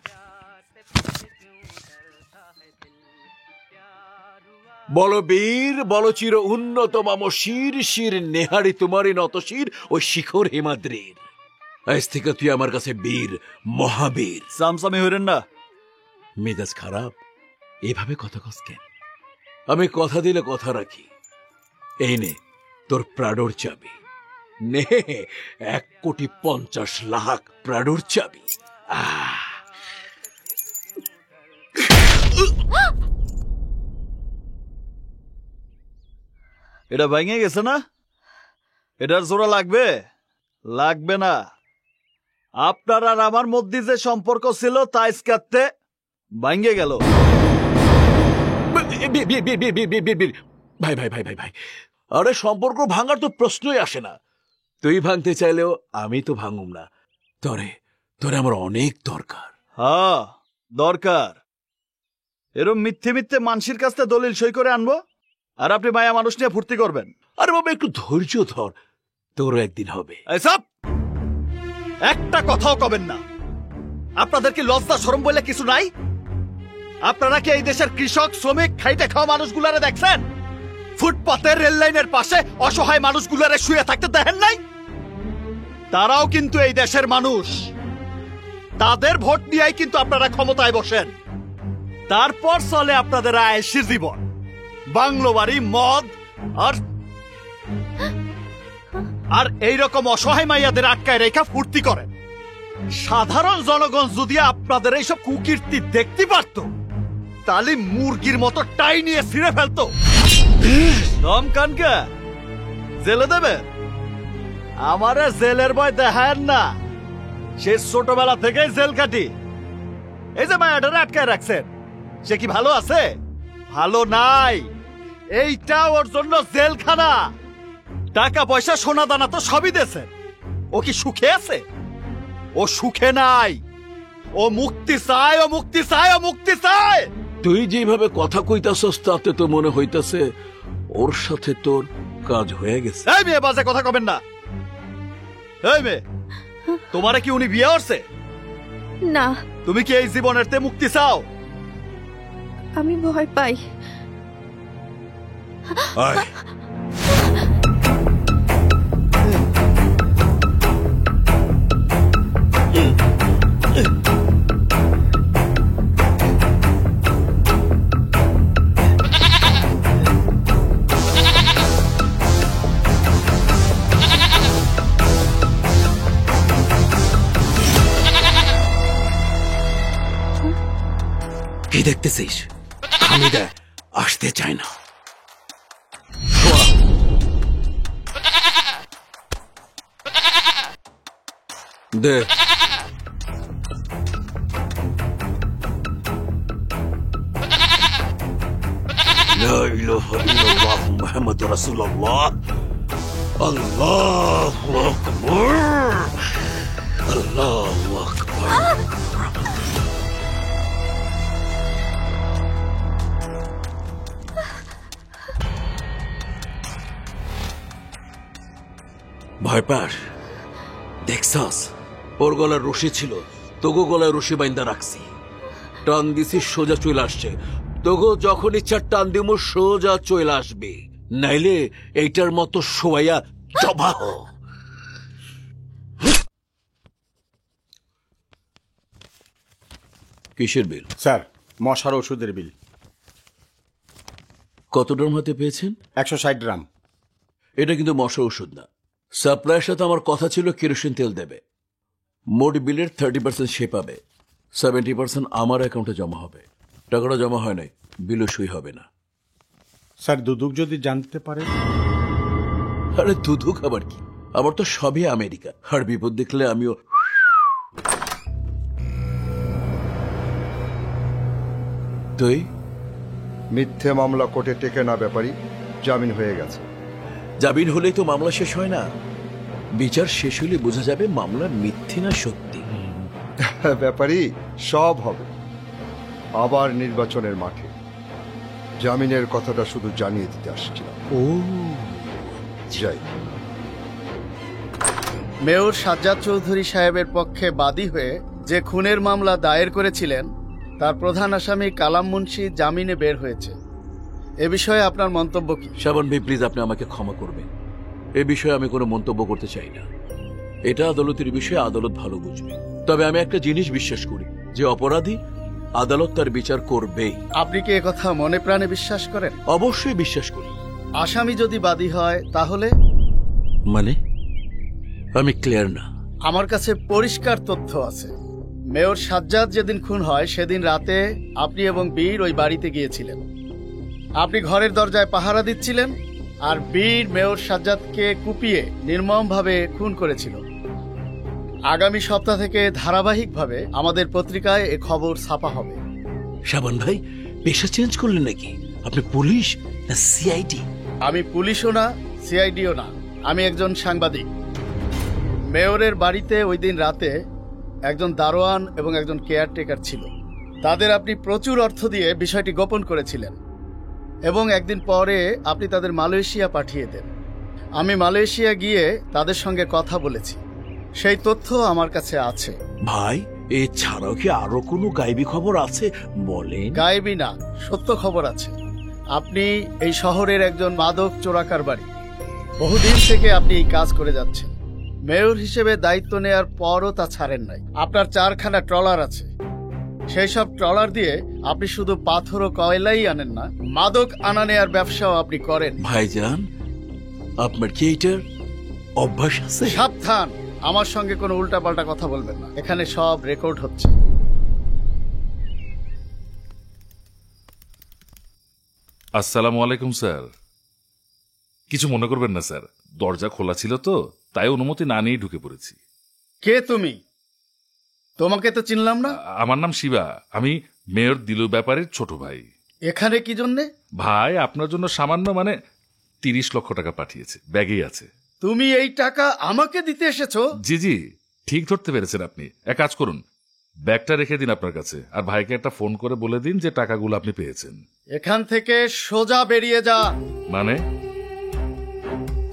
বলো বীর, বলো চির উন্নত মাম শির, শির নেহারি তোমারই নত শির, ও শিখর হেমাদ্রির। আজ থেকে তুই আমার কাছে বীর, মহাবীর। সামসামি হইরেন না। মেজাজ খারাপ, এভাবে কথা কস কেন? আমি কথা দিলে কথা রাখি। এই নে তোর প্রাডোর চাবি। নে 1,50,00,000 প্রাডোর চাবি। এটা ভেঙে গেছে না? এটার জোড়া লাগবে? লাগবে না। আপনার আর আমার মধ্যে যে সম্পর্ক ছিল তা আজকে ভেঙে গেল। ভাই ভাই ভাই ভাই ভাই, আরে সম্পর্ক ভাঙার তো প্রশ্নই আসে না। তুই ভাঙতে চাইলেও আমি তো ভাঙুম না। তোরে তোরে আমার অনেক দরকার। হ্যাঁ দরকার। এরম মিথ্যে মিথ্যে মানুষের কাছে দলিল সই করে আনবো, আর আপনি মায়া মানুষ নিয়ে ফুর্তি করবেন। আরে বাবা একটু ধৈর্য ধর, তোরও একদিন হবে। এসব একটা কথাও কবেন না। আপনাদের কি লজ্জা শরম বলে কিছু নাই? আপনারা কি এই দেশের কৃষক, শ্রমিক, খাইতে খাওয়া মানুষগুলারে দেখছেন? ফুটপাতের রেল লাইনের পাশে অসহায় মানুষগুলারে শুয়ে থাকতে দেখেন নাই? তারাও কিন্তু এই দেশের মানুষ। তাদের ভোট নিয়েই কিন্তু আপনারা ক্ষমতায় বসেন। তারপর চলে আপনাদের আয়েশি জীবন, বাংলো বাড়ি, মদ আর এইরকম অসহায় মাইয়াদের আটকায় রেখা ফুর্তি করেন। সাধারণ জনগণ যদি আপনাদের এইসব কুকীর্তি দেখতে পারত, তালি মুরগির মতো টাই নিয়ে ছিঁড়ে ফেলতো। দম কানকে জেলে দেবে? আমারে জেলের ভয় দেখায় না, সে ছোটবেলা থেকেই জেল কাটি। এই যে মায়াটারে আটকায় রাখছেন, সে কি ভালো আছে? ভালো নাই। এইটা ওর জন্য জেলখানা। টাকা পয়সা সোনা দানা তো সবই দেছে। ও কি সুখে আছে? ও সুখে নাই। ও মুক্তি চায়, ও মুক্তি চায়, ও মুক্তি চায়। তুই যেভাবে কথা কইতাছস তাতে তো মনে হইতাছে ওর সাথে তোর কাজ হয়ে গেছে। এই মেয়ে, বাজে কথা কবেন না। এই মেয়ে, তোমারে কি উনি বিয়ে করছে? না। তুমি কি এই জীবনের তে মুক্তি চাও? আমি ভয় পাই। কি দেখতেছিস? আমি আসতে চাই না। দে লা ইলাহা ইল্লাল্লাহ মুহাম্মাদুর রাসূলুল্লাহ। আল্লাহু আকবার, আল্লাহু আকবার। ভয় পাস? দেখছস, ওর গলার রশি ছিল, তোগো গলায় রশি বাইন্দা রাখছি। টান দিছি, সোজা চলে আসছে। তোগো যখন ইচ্ছা টান দিমু, সোজা চলে আসবে। নাইলে এইটার মতো শোয়াইয়া জবা হ। কিসের বিল? স্যার, মশার ওষুধের বিল। কত ড্রাম হাতে পেয়েছেন? 160 গ্রাম। এটা কিন্তু মশার ওষুধ না। সাপ্লাইয়ের সাথে আমার কথা ছিল কেরোসিন তেল দেবে। মোট বিলের 30% সে পাবে, 70% আমার অ্যাকাউন্টে জমা হবে। টাকাটা জমা হয় নাই, বিলও সই হবে না। স্যার, দুদক যদি জানতে পারে? আরে দুধু খাবার কি, আমার তো সবই আমেরিকা। আর বিপদ দেখলে আমিও। তুই মিথ্যে মামলা কোর্টে টেকে না ব্যাপারী, জামিন হয়ে গেছে। জামিন হলেই তো মামলা শেষ হয় না, বিচার শেষ হলে বোঝা যাবে মামলা মিথ্যে না সত্যি। ব্যাপারী, সব হবে আবার নির্বাচনের মাঠে। জামিনের কথাটা শুধু জানিয়ে দিতে আসছিলাম। ও যাই। মেয়র সাজ্জাদ চৌধুরী সাহেবের পক্ষে বাদী হয়ে যে খুনের মামলা দায়ের করেছিলেন, তার প্রধান আসামি কালাম মুন্সি জামিনে বের হয়েছে। এ বিষয়ে আপনার মন্তব্য কি? শাবান ভাই, প্লিজ আপনি আমাকে ক্ষমা করবেন। এ বিষয়ে আমি কোনো মন্তব্য করতে চাই না। এটা আদালতের বিষয়ে, আদালত ভালো বুঝবে। তবে আমি একটা জিনিস বিশ্বাস করি, যে অপরাধী আদালত তার বিচার করবেই। আপনি কি একথা মনে প্রাণে বিশ্বাস করেন? অবশ্যই বিশ্বাস করি। আসামি যদি বাদী হয় তাহলে? মানে আমি ক্লিয়ার না। আমার কাছে পরিষ্কার তথ্য আছে। মেয়র সাজ্জাদ যেদিন খুন হয় সেদিন রাতে আপনি এবং বীর ওই বাড়িতে গিয়েছিলেন। আপনি ঘরের দরজায় পাহারা দিচ্ছিলেন, আর বীর মেয়র সাজ্জাদকে কুপিয়ে নির্মমভাবে খুন করেছিল। আগামী সপ্তাহ থেকে ধারাবাহিকভাবে আমাদের পত্রিকায় এ খবর ছাপা হবে। শাবান ভাই, পেশা চেঞ্জ করলেন নাকি? আপনি পুলিশ না সিআইডি? আমি পুলিশও না, সিআইডিও না, আমি একজন সাংবাদিক। মেয়রের বাড়িতে ওই দিন রাতে একজন দারোয়ান এবং একজন কেয়ারটেকার ছিল। তাদের আপনি প্রচুর অর্থ দিয়ে বিষয়টি গোপন করেছিলেন এবং একদিন পরে আপনি তাদের মালয়েশিয়া পাঠিয়ে দেন। আমি মালয়েশিয়া গিয়ে তাদের সঙ্গে কথা বলেছি, সেই তথ্য আমার কাছে আছে। ভাই, এছাড়াও কি আরো কোনো গায়েবী খবর আছে? বলেন। গায়েবী না, সত্য খবর আছে। আপনি এই শহরের একজন মাদক চোরাকার বাড়ি। বহুদিন থেকে আপনি এই কাজ করে যাচ্ছেন। মেয়র হিসেবে দায়িত্ব নেয়ার পরও তা ছাড়েন নাই। আপনার 4খানা ট্রলার আছে। সেই সব ট্রলার দিয়ে আপনি শুধু পাথর ও কয়লাই আনেন না, মাদক আনা নেয়ার ব্যবসাও আপনি করেন। ভাইজান, আপনার কি এইটার অভ্যাস আছে? সাবধান, আমার সঙ্গে কোনো উল্টাপাল্টা কথা বলবেন না। এখানে সব রেকর্ড হচ্ছে। আসসালামু আলাইকুম স্যার। কিছু মনে করবেন না স্যার, দরজা খোলা ছিল তো তাই অনুমতি না নিয়ে ঢুকে পড়েছি। কে তুমি? তোমাকে তো চিনলাম না। আমার নাম শিবা, আমি মেয়র দিলু ব্যাপারের ছোট ভাই। এখানে কি জন্যে? ভাই আপনার জন্য সামান্য 30 লক্ষ টাকা পাঠিয়েছে, ব্যাগেই আছে। তুমি এই টাকা আমাকে দিতে এসেছো? জি জি, ঠিক ধরতে পেরেছেন আপনি। এক কাজ করুন, ব্যাগটা রেখে দিন আপনার কাছে, আর ভাইকে একটা ফোন করে বলে দিন যে টাকাগুলো আপনি পেয়েছেন। এখান থেকে সোজা বেরিয়ে যা। মানে?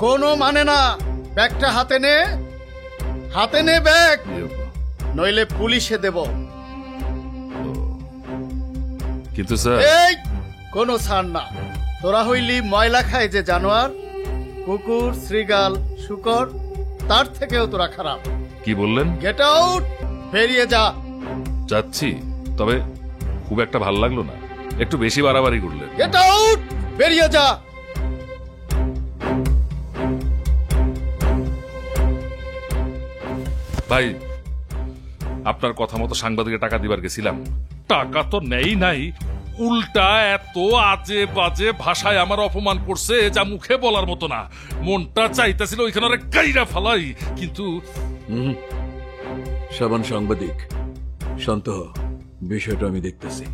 কোনো মানে না। ব্যাগটা হাতে নে, হাতে নে ব্যাগ, নইলে পুলিশে দেব। কিন্তু স্যার। এই কোনো ছাড় না। তোরা হইলি ময়লা খায় যে জানোয়ার, কুকুর, শ্রীগাল, শুকর, তার থেকেও তোরা খারাপ। কি বললেন? গেট আউট, বেরিয়ে যা। যাচ্ছি, তবে খুব একটা ভালো লাগলো না, একটু বেশি বাড়াবাড়ি করলেন। গেট আউট, বেরিয়ে যা। ভাই আপনার কথা মতো সাংবাদিকের টাকা দিবার গেছিলাম, টাকা তো নেই নাই, উল্টা এত আজে বাজে ভাষায় আমার অপমান করছে যা মুখে বলার মতো না। মনটা চাইতেছিল ওইখানে গাইরা ফালাই, কিন্তু সাবান সাংবাদিক, শান্ত হ, বিষয়টা আমি দেখতেছি।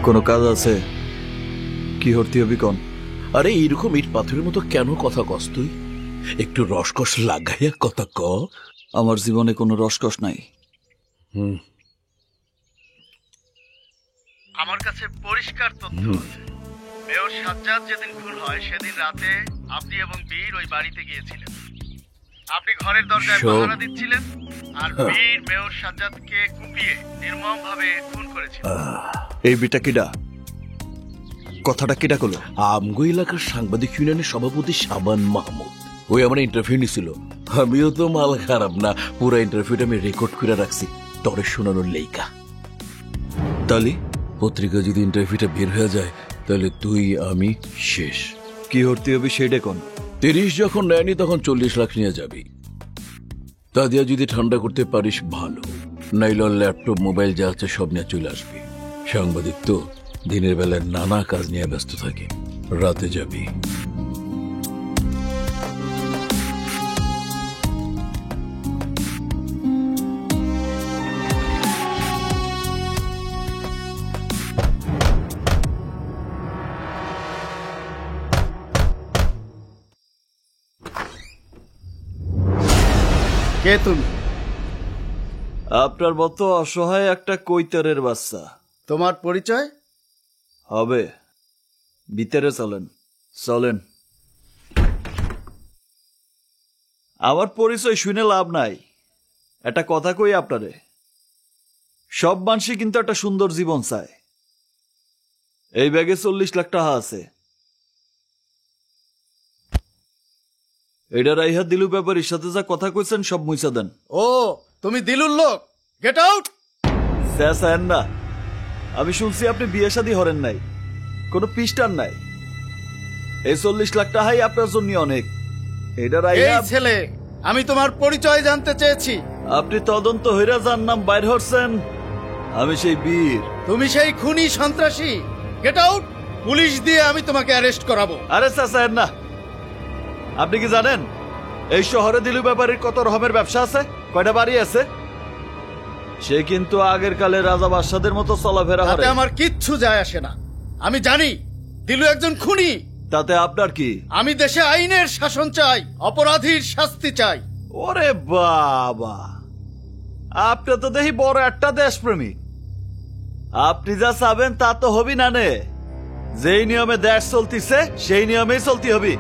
কোনো কাজ আছে? কি হরতি হবি কন? আরে এইরকম ইট পাথরের মতো কেন কথা কস তুই? একটু রসকস লাগাইয়া কথা ক। আমার জীবনে কোনো রসকস নাই। আমার কাছে পরিষ্কার তথ্য আছে। মেয়র সাজ্জাদ যেদিন খুন হয় সেদিন রাতে আপনি এবং বীর ওই বাড়িতে গিয়েছিলেন। আপনি ঘরের দরজায় পাহারা দিচ্ছিলেন, আর বীর মেয়র সাজ্জাদকে কুপিয়ে নির্মমভাবে খুন করেছিল। এই বিটা কিডা? কথাটা কিডা করলো? আমগো এলাকার সাংবাদিক ইউনিয়নের সভাপতি সাবান মাহমুদ। ওই আমার ইন্টারভিউ নিছিল। আমিও তো মাল খারাপ না, পুরো ইন্টারভিউটা আমি রেকর্ড করে রাখছি তরে শোনানোর লেখা। তালি পত্রিকা যদি ইন্টারভিউটা বের হয়ে যায় তাহলে তুই আমি শেষ। কি হরতি হবি সেইটা কোন? 30 যখন নেয়নি তখন 40 লাখ নিয়ে যাবি। তা দিয়া যদি ঠান্ডা করতে পারিস ভালো, নাইলন ল্যাপটপ মোবাইল যা আছে সব নিয়ে চলে আসবি। সাংবাদিক তো দিনের বেলায় নানা কাজ নিয়ে ব্যস্ত থাকে, রাতে যাবি। কে তুমি? আপনার মতো অসহায় একটা কৈতারের বাচ্চা। তোমার পরিচয় হবে, ভিতরে চলেন। চলেন। আমার পরিচয় শুনে লাভ নাই। একটা কথা কই আপনারে, সব মানুষই কিন্তু একটা সুন্দর জীবন চায়। এই ব্যাগে 40 লাখ টাকা আছে। এটা রাইহা দিলু ব্যাপারীর সাথে যা কথা কইছেন সব মুইছা দেন। ও তুমি দিলুর লোক? Get out. স্যার না, আমি শুনছি আপনি বিয়ে শাদী হরেন নাই, কোনো পিস্টার নাই। এই 40 লাখ টাকাই আপনার জন্য অনেক। এটা রাইহা ছেলে, আমি তোমার পরিচয় জানতে চেয়েছি। আপনি তদন্ত হইরা যার নাম বাইর হচ্ছেন, আমি সেই বীর। তুমি সেই খুনি সন্ত্রাসী। গেট আউট, পুলিশ দিয়ে আমি তোমাকে অ্যারেস্ট করাবো। আরে স্যার না, আপনি কি জানেন এই শহরে দিলু ব্যাপারীর কত রকমের ব্যবসা আছে, কয়টা বাড়ি আছে? সে কিন্তু আগের কালে রাজা বাদশাদের মতো চলাফেরা করে। তাতে আমার কিচ্ছু যায় আসে না। আমি জানি দিলু একজন খুনি। তাতে আপনার কি? আমি দেশে আইনের শাসন চাই, অপরাধীর শাস্তি চাই। ওরে বাবা, আপনি তো দেখি বড় একটা দেশপ্রেমী। আপনি যা চাবেন তা তো হবি না নে। যেই নিয়মে দেশ চলতিছে সেই নিয়মেই চলতে হবে।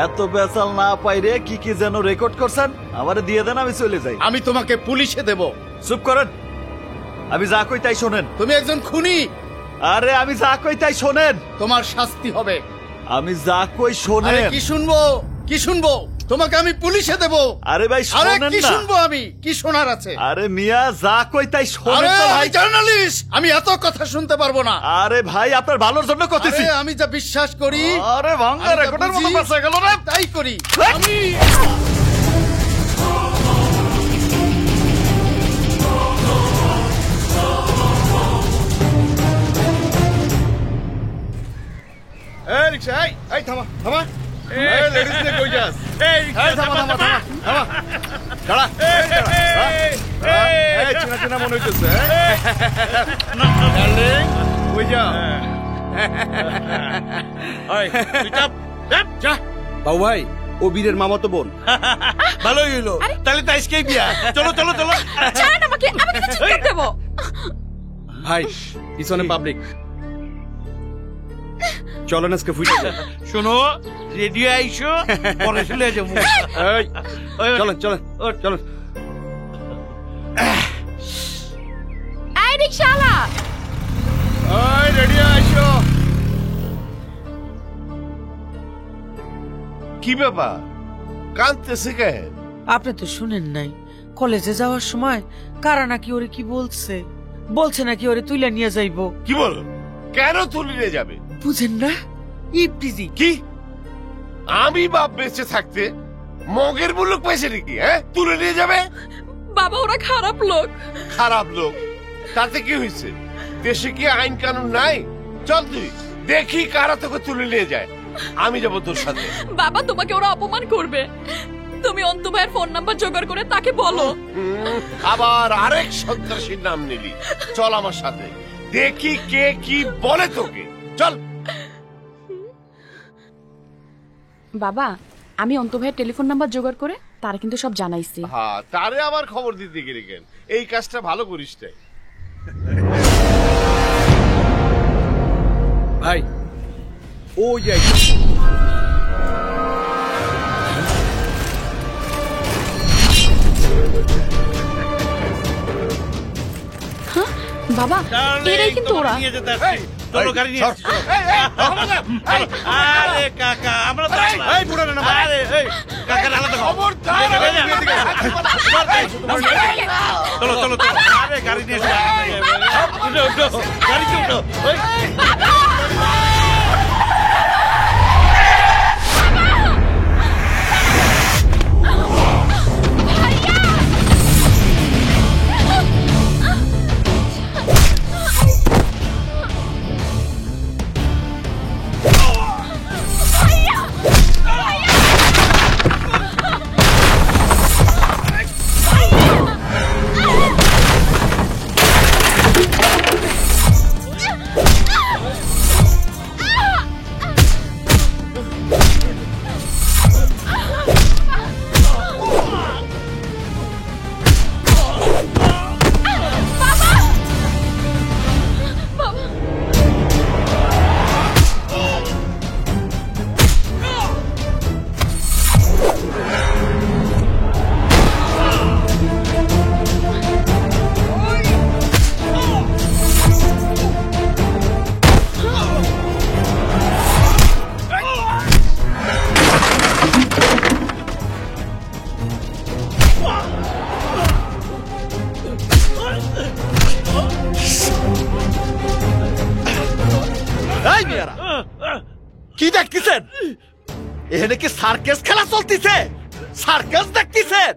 এত বেচাল না পাইরে কি কি যেন রেকর্ড করছেন, আমারে দিয়ে দেন, আমি চলে যাই। আমি তোমাকে পুলিশে দেব। চুপ করেন। আমি যা কই তাই শোনেন। তুমি একজন খুনি। আরে আমি যা কই তাই শোনেন। তোমার শাস্তি হবে। আমি যা কই শোনেন। আরে কি শুনবো, কি শুনবো? তোমাকে আমি পুলিশে দেব। আরে ভাই আরে শোনেন কি না। শুনবো আমি? কি শোনার আছে? আরে মিয়া যা কই তাই শোনেন আরে তো ভাই। আমি জার্নালিস্ট, আমি এত কথা শুনতে পারবো না। আরে ভাই আপনার ভালোর জন্য কইতেছি। আরে আমি যা বিশ্বাস করি, আরে ভাঙা রেকর্ডের মতো পাশে গেল রে। তাই করি আমি। এই রিকশা, এই থামা থামা। এই লেডিস নে কই যাস? এই থামা থামা থামা থামা। দাঁড়া। এই চিনা চিনা মনে হইতেছে। ডার্লিং কই যা? এই তুই চাপ যা। বাবু ভাই ও বীরের মামাতো বোন। ভালোই হইলো, তাহলে তো আজকেই বিয়া। চলো চলো চলো। ছাড়েন আমাকে, আমি কিন্তু চিৎকার দেবো। ভাই পিছনে পাবলিক, চলেন আজকে ফুটে। শোনো, রেডিও আইসো, পরে চলে যাবো। চলেন চলেন চলেন। এই রিকশাওয়ালা, ওই রেডিও আইসো। কি ব্যাপার, কাঁদতেছে কে? আপনি তো শুনেন নাই কলেজে যাওয়ার সময় কারা নাকি ওরে কি বলছে, বলছে নাকি ওরে তুইলা নিয়ে যাইবো। কি বল? কেন তুলে নিয়ে যাবে? বুঝেন না? ইপটিজি। কি আমি বাপ বেঁচে থাকতে মগের মুলুক পেয়েছে নাকি? হ্যাঁ, তুলে নিয়ে যাবে? বাবা ওরা খারাপ লোক। খারাপ লোক? তাতে কি হয়েছে? দেশে কি আইন কানুন নাই? চল তুই দেখি কারা তোকে তুলে নিয়ে যায়। আমি যাবো তোর সাথে। বাবা তোমাকে ওরা অপমান করবে, তুমি অন্তু ভাইয়ের ফোন নাম্বার জোগাড় করে তাকে বলো। আবার আরেক সন্ত্রাসীর নাম নিলি। চল আমার সাথে, দেখি কে কি বলে তোকে। চল। বাবা আমি অন্তু ভাইয়ের টেলিফোন নাম্বার জোগাড় করে তার কিন্তু সব জানাইছি। হ্যাঁ, তারে আবার খবর দিতে গেলি কেন? এই কাজটা ভালো করিস তাই। ভাই ও যাই বাবা এরাই কিন্তু ওরা। চলো গাড়ি নিয়ে আসছি। আরে কাকা আমরা তো এই বুড়া না। আরে এই কাকা আলাদা খবরদার। চলো চলো চলো। আরে গাড়ি নিয়ে আসো। উঠো উঠো গাড়িতে উঠো। কি দেখতেছেন? এখানে কি সার্কাস খেলা চলতিছে? সার্কাস দেখতেছেন?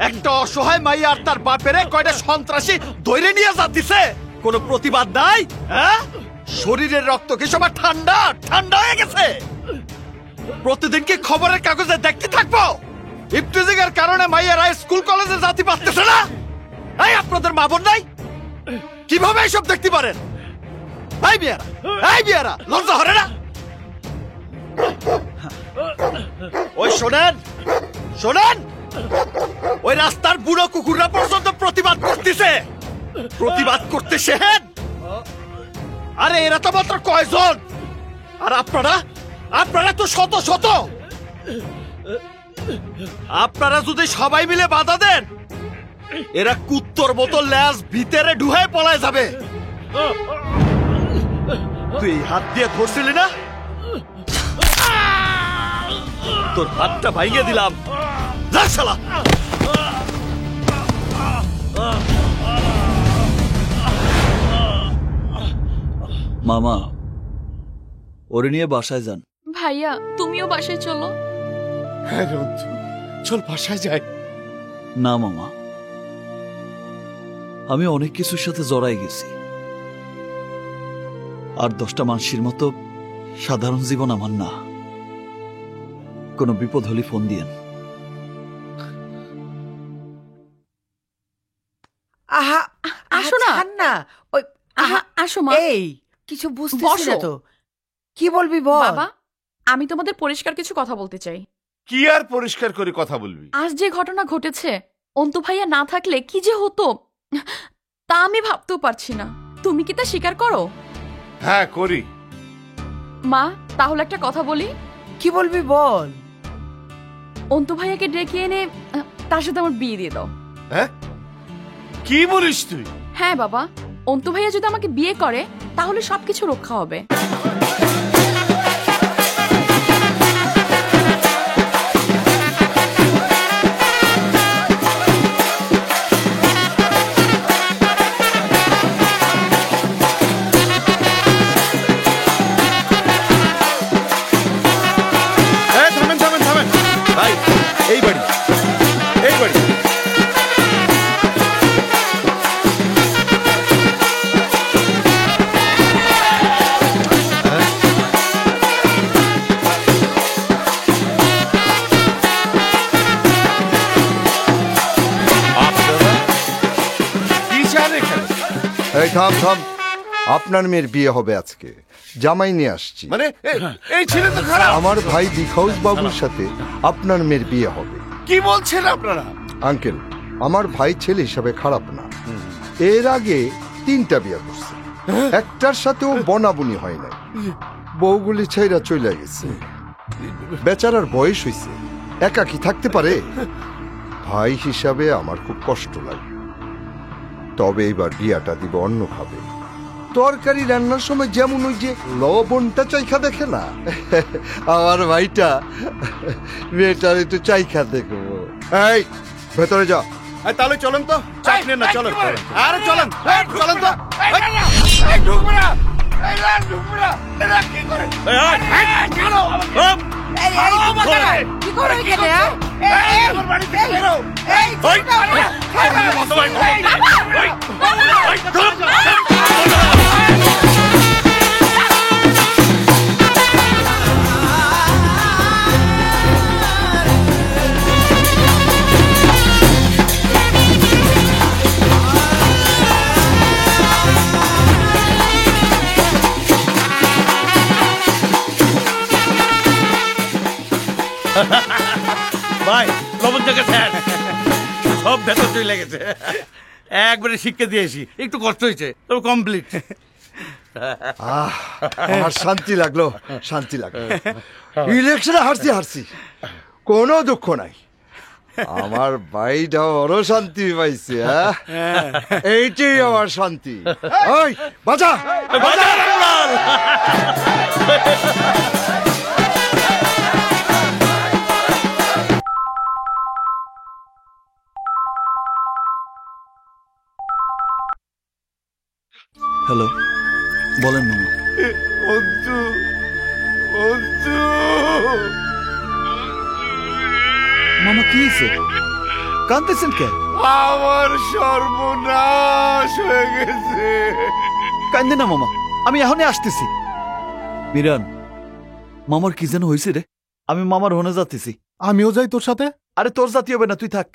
একটা অসহায় মাইয়া আর তার বাপেরে কয়টা সন্ত্রাসী ধরে নিয়ে যাচ্ছে। কোনো প্রতিবাদ নাই? হ্যাঁ, শরীরের রক্ত কি সবার ঠান্ডা ঠান্ডা হয়ে গেছে? প্রতিদিন কি খবরের কাগজে দেখতে থাকবো ইফতিজিং এর কারণে মাইয়ারা স্কুল কলেজে যেতে পারতেছে না? এই আপনাদের মা বোন নাই? কিভাবে এসব দেখতে পারেন? এই বিয়ারা লজ্জা হরে না? ওই শোনেন শোনেন, ওই রাস্তার বুড়ো কুকুররা পর্যন্ত প্রতিবাদ করতেছে। প্রতিবাদ করতেছে। আরে এরা তো মাত্র কয়জন, আর আপনারা আপনারা তো শত শত। আপনারা যদি সবাই মিলে বাধা দেন এরা কুত্তর মতো ল্যাজ ভিতরে ঢুহায় পলায় যাবে। তুই হাত দিয়ে ধরছিলি না, তোর হাতটা ভাঙিয়ে দিলাম। যা শালা। মামা ওরে নিয়ে বাসায় যান। ভাইয়া তুমিও বাসায় চলো। হ্যাঁ রন্তু, চল বাসায় যাই। না মামা, আমি অনেক কিছুর সাথে জড়াই গেছি। আর 10টা মানুষের মতো সাধারণ জীবন আমার না। কোনো বিপদ হলে ফোন দিয়েন। আহা আসো না। না ওই আহা আসো মা। এই কিছু বুঝতেছি না তো, কি বলবি বল। বাবা আমি তোমাদের পরিষ্কার কিছু কথা বলতে চাই। কি আর পরিষ্কার করে কথা বলবি? আজ যে ঘটনা ঘটেছে, অন্তু ভাইয়া না থাকলে কি যে হতো তা আমি ভাবতেও পারছি না। তুমি কি তা স্বীকার করো? হ্যাঁ করি। মা তাহলে একটা কথা বলি। কি বলবি বল। অন্তু ভাইয়াকে ডেকে এনে তার সাথে আমার বিয়ে দিয়ে দাও। হ্যাঁ কি বলিস তুই? হ্যাঁ বাবা, অন্তু ভাইয়া যদি আমাকে বিয়ে করে তাহলে সবকিছু রক্ষা হবে। এই বাড়ি, এই বাড়ি। এই থাম থাম, আপনার মেয়ের বিয়ে হবে আজকে, জামাই নিয়ে আসছি। মানে এই ছেলে তো খারাপ। আমার ভাই দিখাউস বাবুর সাথে আপনার মেয়ের বিয়ে হবে। কি বলছেন আপনারা? আঙ্কেল, আমার ভাই ছেলে হিসাবে খারাপ না। এর আগে 3টা বিয়ে করছে, একটার সাথেও বনাবনি হয় না। বউগুলি ছাইরা চলে গেছে। বেচারার বয়স হইছে, একাকি থাকতে পারে। ভাই হিসাবে আমার খুব কষ্ট লাগে। তবে এবার বিয়াটা দিব অন্য ভাবে। তরকারি রান্নার সময় যেমন ওই যে লবণটা চাইখা দেখে না, আমার ভাইটা মেয়েটার একটু চাইখা দেখবো। এই ভেতরে যা। তাহলে চলেন তো, চাপ নেন না, চলেন। আরে চলেন, চলেন তো। কি করে এখানে? ভাই লবণ থেকে সব ভেতর চলে গেছে। একবারে শিক্ষা দিয়েছি, একটু কষ্ট হয়েছে তবে কমপ্লিট। আমার শান্তি লাগলো, শান্তি লাগলো। ইলেকশনে হারছি, কোনো দুঃখ নাই। আমার ভাইটা বড় শান্তি পাইছে। এইটাই আমার শান্তি। ওই বাজা বাজা। হ্যালো, বলেন মামা। অন্তু, অন্তু। মামা কি হয়েছে? কাঁদতেছেন কে? আমার সর্বনাশ হয়ে গেছে। কান্দে না মামা, আমি এখনই আসতেছি। মিরান, মামার কি যেন হয়েছে রে? আমি মামার হনে যাচ্তেছি। আমিও যাই তোর সাথে। আরে তোর জাতি হবে না, তুই থাক।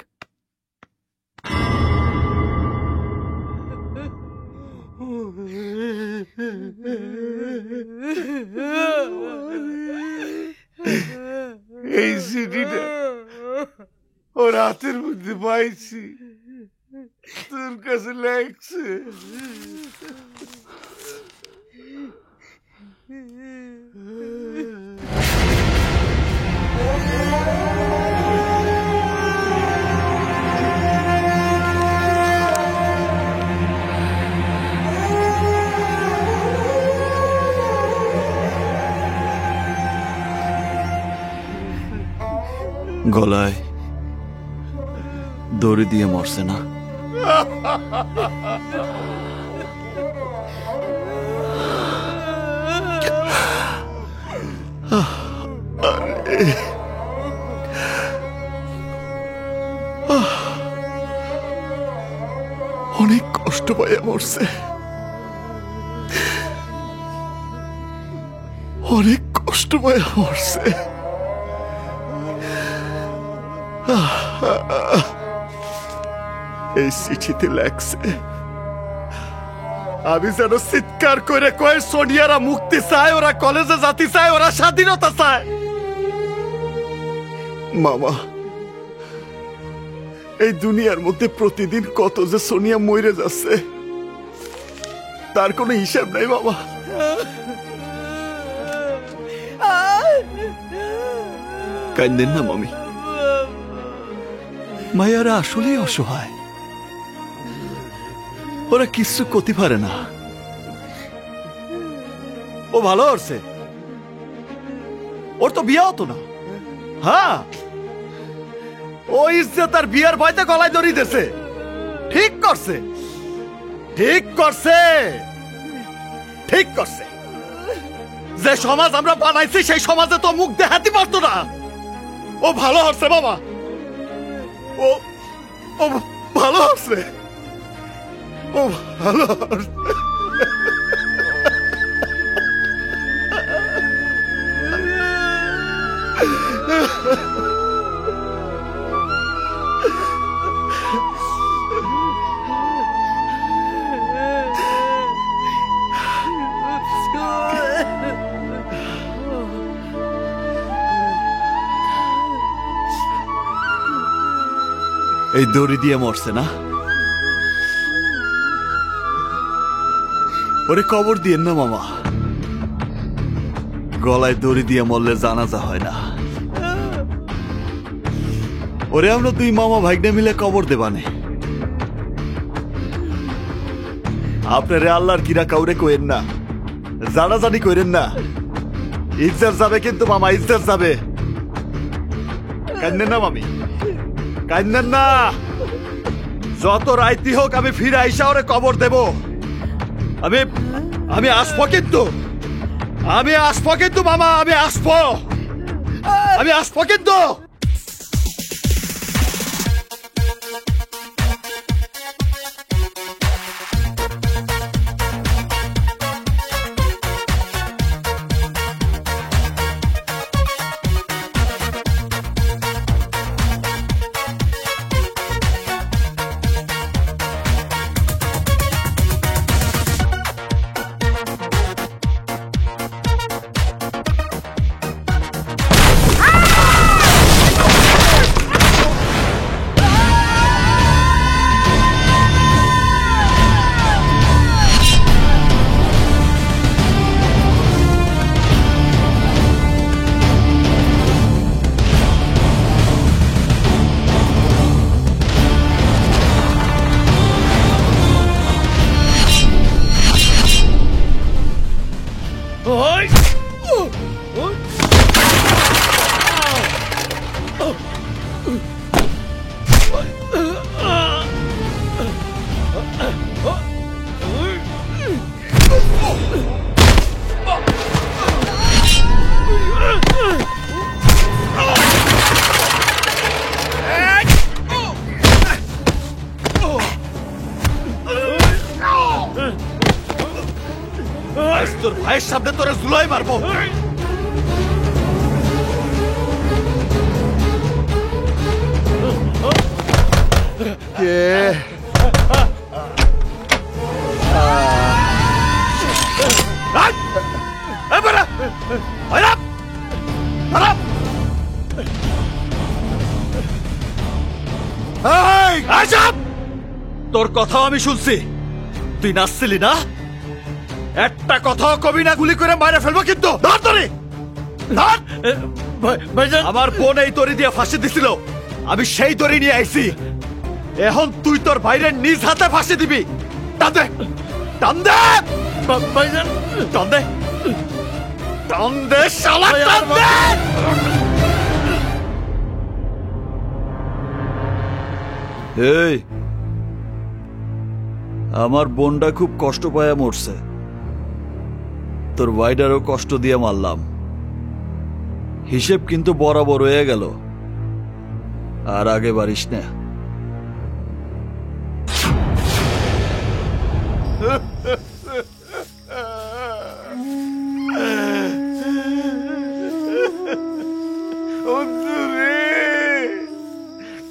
এই সিটিটা ওর হাতের মধ্যে পাইছি, তোর কাছে লাগছে। গলায় দড়ি দিয়ে মরছে না? অনেক কষ্ট পাইয়া মরছে, অনেক কষ্ট পাইয়া মরছে। এই চিঠিতে লেখছে আমি যেন চিৎকার করে কয়ে সোনিয়ারা মুক্তি চায়, ওরা কলেজে যেতে চায়, ওরা স্বাধীনতা চায়। মামা, এই দুনিয়ার মধ্যে প্রতিদিন কত যে সোনিয়া মরে যাচ্ছে তার কোনো হিসাব নাই বাবা। কাঁদেন না মামি, মায়ারা আসলেই অসহায়, ওরা কিছু করতে পারে না। ও ভালো হচ্ছে, ওর তো বিয়ে হতো না। হ্যাঁ, ও ইজ্জত আর বিয়ার ভয়তে গলায় দড়ি দিয়েছে। ঠিক করছে, ঠিক করছে, ঠিক করছে। যে সমাজ আমরা বানাইছি সেই সমাজে তো মুখ দেখাতে পারতো না। ও ভালো হচ্ছে বাবা, ও ও ভালো হচ্ছে, ও ভালো হচ্ছে। এই দড়ি দিয়ে মরছে না? ওরে কবর দিয়েন না মামা, গলায় দড়ি দিয়ে মরলে জানাজা হয় না। ওরে আমরা দুই মামা ভাইগনা মিলে কবর দেবানে। আপনারে আল্লাহর কিরা কাউরে কইেন না, জানাজানি কইরেন না। ইজ্জত যাবে কিন্তু মামা, ইজ্জত যাবে। কান্দেন না মামি, কান্দেন না। যত রাইতি হোক আমি ফিরে আইসা ওরে কবর দেব। আমি আসবো কিন্তু, আমি আসবো কিন্তু মামা, আমি আসবো, আমি আসবো কিন্তু। তোর ভাইয়ের সামনে তোরে জুলাই মারবো। তোর কথাও আমি শুনছি, তুই নাচছিলি না? একটা কথাও কবি না, গুলি করে মারে ফেলবো কিন্তু। আমার বোন এই দড়ি দিয়ে ফাঁসি দিছিল, আমি সেই দড়ি নিয়ে আইছি। এখন তুই তোর ভাইরে নিজ হাতে ফাঁসি দিবি। টান দে, টান দে, টান দে, টান দে শালা, টান দে। এই, আমার বোনটা খুব কষ্ট পায়া মরছে, তোর ভাইডারও কষ্ট দিয়ে মারলাম, হিসেব কিন্তু বরাবর হয়ে গেল। আর আগে বাড়িস না।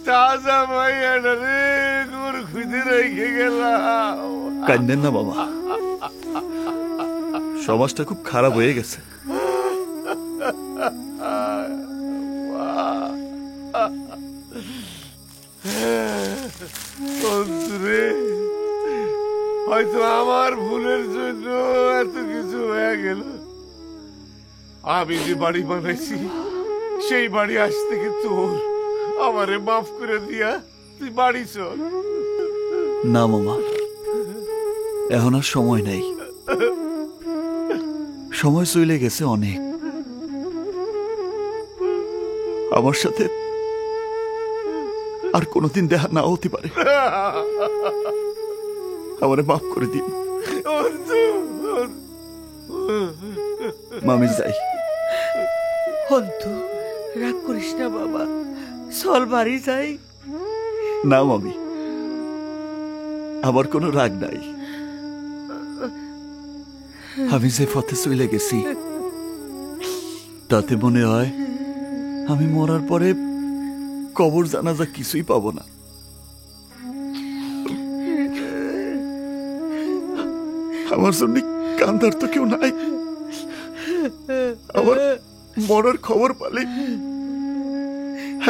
তাজা মাইয়াটা রে তোর খুঁজে রেখে গেলাম। কান্দেন না বাবা, সমাজটা খুব খারাপ হয়ে গেছে। রে হয়তো আমার ভুলের জন্য এত কিছু হয়ে গেল। আমি যে বাড়ি বানাইছি সেই বাড়ি আজ থেকে তোর, আমারে মাফ করে দিয়া তুই বাড়ি চল। না মামা, এখন আর সময় নেই, সময় চলে গেছে অনেক। আমার সাথে আর কোনোদিন দেখা নাও হতে পারে, আমারে মাফ করে দিন। মামি যাই। অন্তু, রাগ করিস না বাবা, চল বাড়ি যাই। না মামি, আমার কোনো রাগ নাই। আমি যে পথে চলে গেছি তাতে মনে হয় আমি মরার পরে কবর জানাজা কিছুই পাবো না। আমার জন্য কান্দার তো কেউ নাই। আমার মরার খবর পালে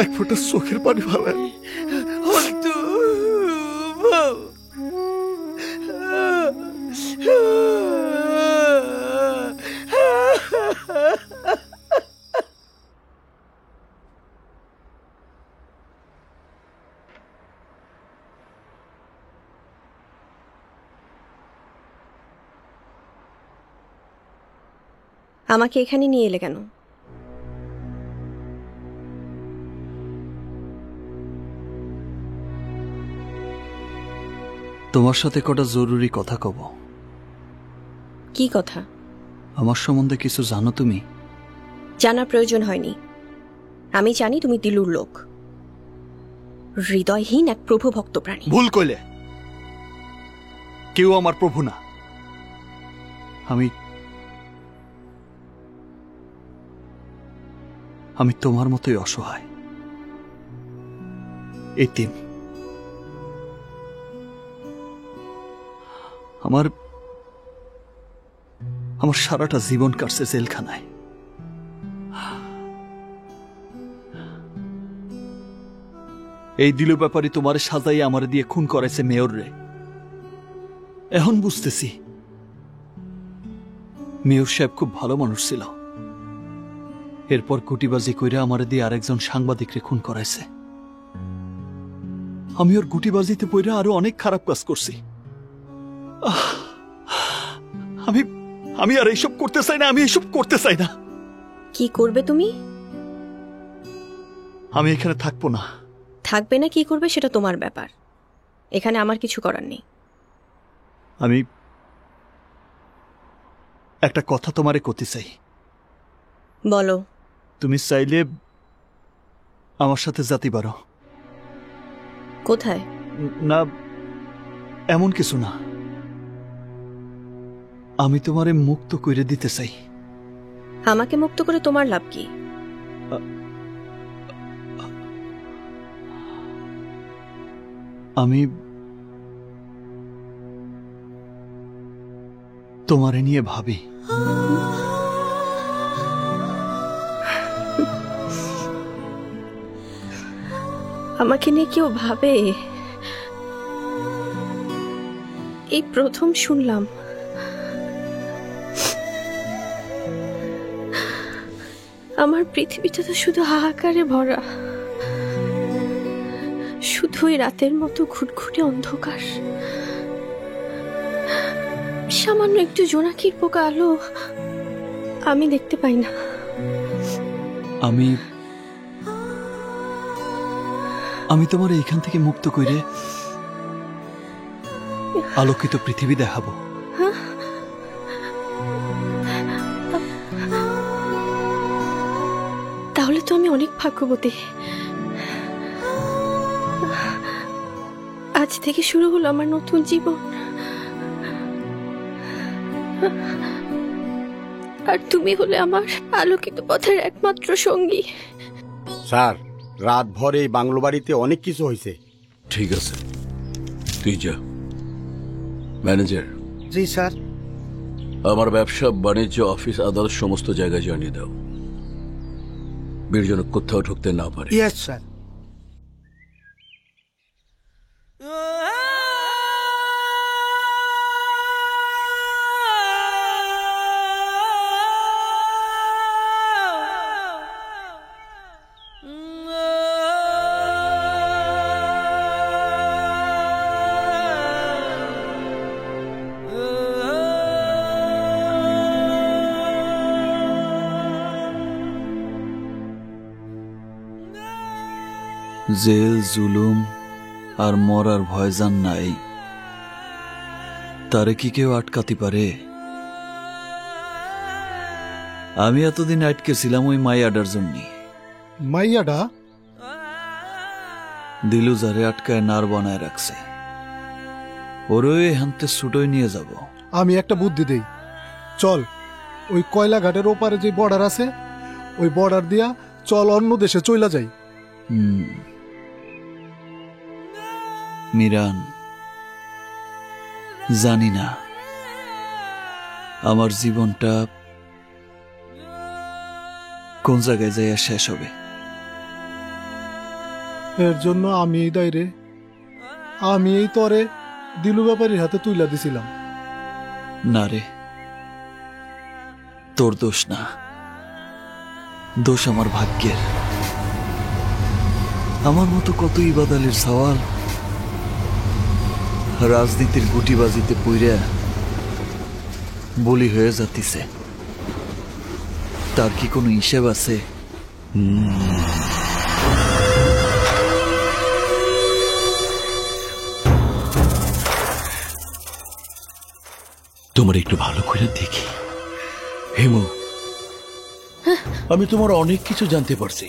এক ফোঁটা চোখের পানি ফালায়। আমাকে এখানে নিয়ে এলে কেন? তোমার সাথে কটা জরুরি কথা কব। কি কথা? আমার সম্বন্ধে কিছু জানো তুমি? জানার প্রয়োজন হয়নি। আমি জানি তুমি দিলুর লোক, হৃদয়হীন এক প্রভু ভক্ত প্রাণী। ভুল কইলে, কেউ আমার প্রভু না। আমি তোমার মতোই অসহায়, এতিম। আমার সারাটা জীবন কাটছে জেলখানায়। এই দিল ব্যাপারী তোমার সাজাই আমার দিয়ে খুন করেছে মেয়র রে। এখন বুঝতেছি মেয়র সাহেব খুব ভালো মানুষ ছিল। এরপর গুটিবাজি কইরা আমার দিয়ে আরেকজন সাংবাদিক রে খুন করাইছে। আমি ওর গুটিবাজিতে পইরা আরো অনেক খারাপ কাজ করছি। আমি আর এইসব করতে চাই না, আমি এইসব করতে চাই না। কি করবে তুমি? আমি এখানে থাকবো না। থাকবে না কি করবে সেটা তোমার ব্যাপার, এখানে আমার কিছু করার নেই। আমি একটা কথা তোমারে করতে চাই। বলো। তুমি চাইলে আমার সাথে যেতে পারো। কোথায়? না, এমন কিছু না। আমি তোমারে মুক্ত করে দিতে চাই। আমাকে মুক্ত করে তোমার লাভ কি? আমি তোমারে নিয়ে ভাবি। আমাকে নিয়ে কেউ ভাবে? এই প্রথম শুনলাম। আমার পৃথিবীটা তো শুধু হাহাকারে ভরা, শুধুই রাতের মতো ঘুটঘুটে অন্ধকার। সামান্য একটু জোনাকির পোকা আলো আমি দেখতে পাই না। আমি তোমার এইখান থেকে মুক্ত করে আলোকিত পৃথিবী দেখাবো। তাহলে তো আমি অনেক ভাগ্যবতী। আজ থেকে শুরু হলো আমার নতুন জীবন। আর তুমি হলে আমার আলোকিত পথের একমাত্র সঙ্গী। স্যার, রাত ভর এই বাংলো বাড়িতে অনেক কিছু হয়েছে। ঠিক আছে, তুই যা। ম্যানেজার। জি স্যার। আমার ব্যবসা বাণিজ্য অফিস আদালত সমস্ত জায়গায় জানিয়ে দাও, বীর যেন কোথাও ঢুকতে না পারে। Yes sir. জেল জুলুম আর মরার ভয়জান নাই, তারে কি কেউ আটকাতে পারে? আমি এতদিন আটকেছিলাম ওই মাইয়াডার জন্য। মাইয়াডা? দিলু যারে আটকায় নার বানায় রাখছে, ওরে হানতে ছুটোই নিয়ে যাব। আমি একটা বুদ্ধি দেই, চল ওই কয়লা ঘাটের ওপারে যে বর্ডার আছে ওই বর্ডার দিয়া চল অন্য দেশে চইলা যাই। মিরান, জানি না আমার জীবনটা কোন জায়গায় যাইয়া শেষ হবে। এর জন্য আমি এই দায়রে, আমি এই তরে দিলু ব্যাপারীর হাতে তুইলা দিছিলাম। না রে, তোর দোষ না, দোষ আমার ভাগ্যের। আমার মতো কত ইবাদালের সওয়াল রাজনীতির গুটিবাজিতে পইরা বলি হয়ে যাতিছে। তার কি কোনো হিসেব আছে? তোমার একটু ভালো করে দেখি হেমু, আমি তোমার অনেক কিছু জানতে পারছি।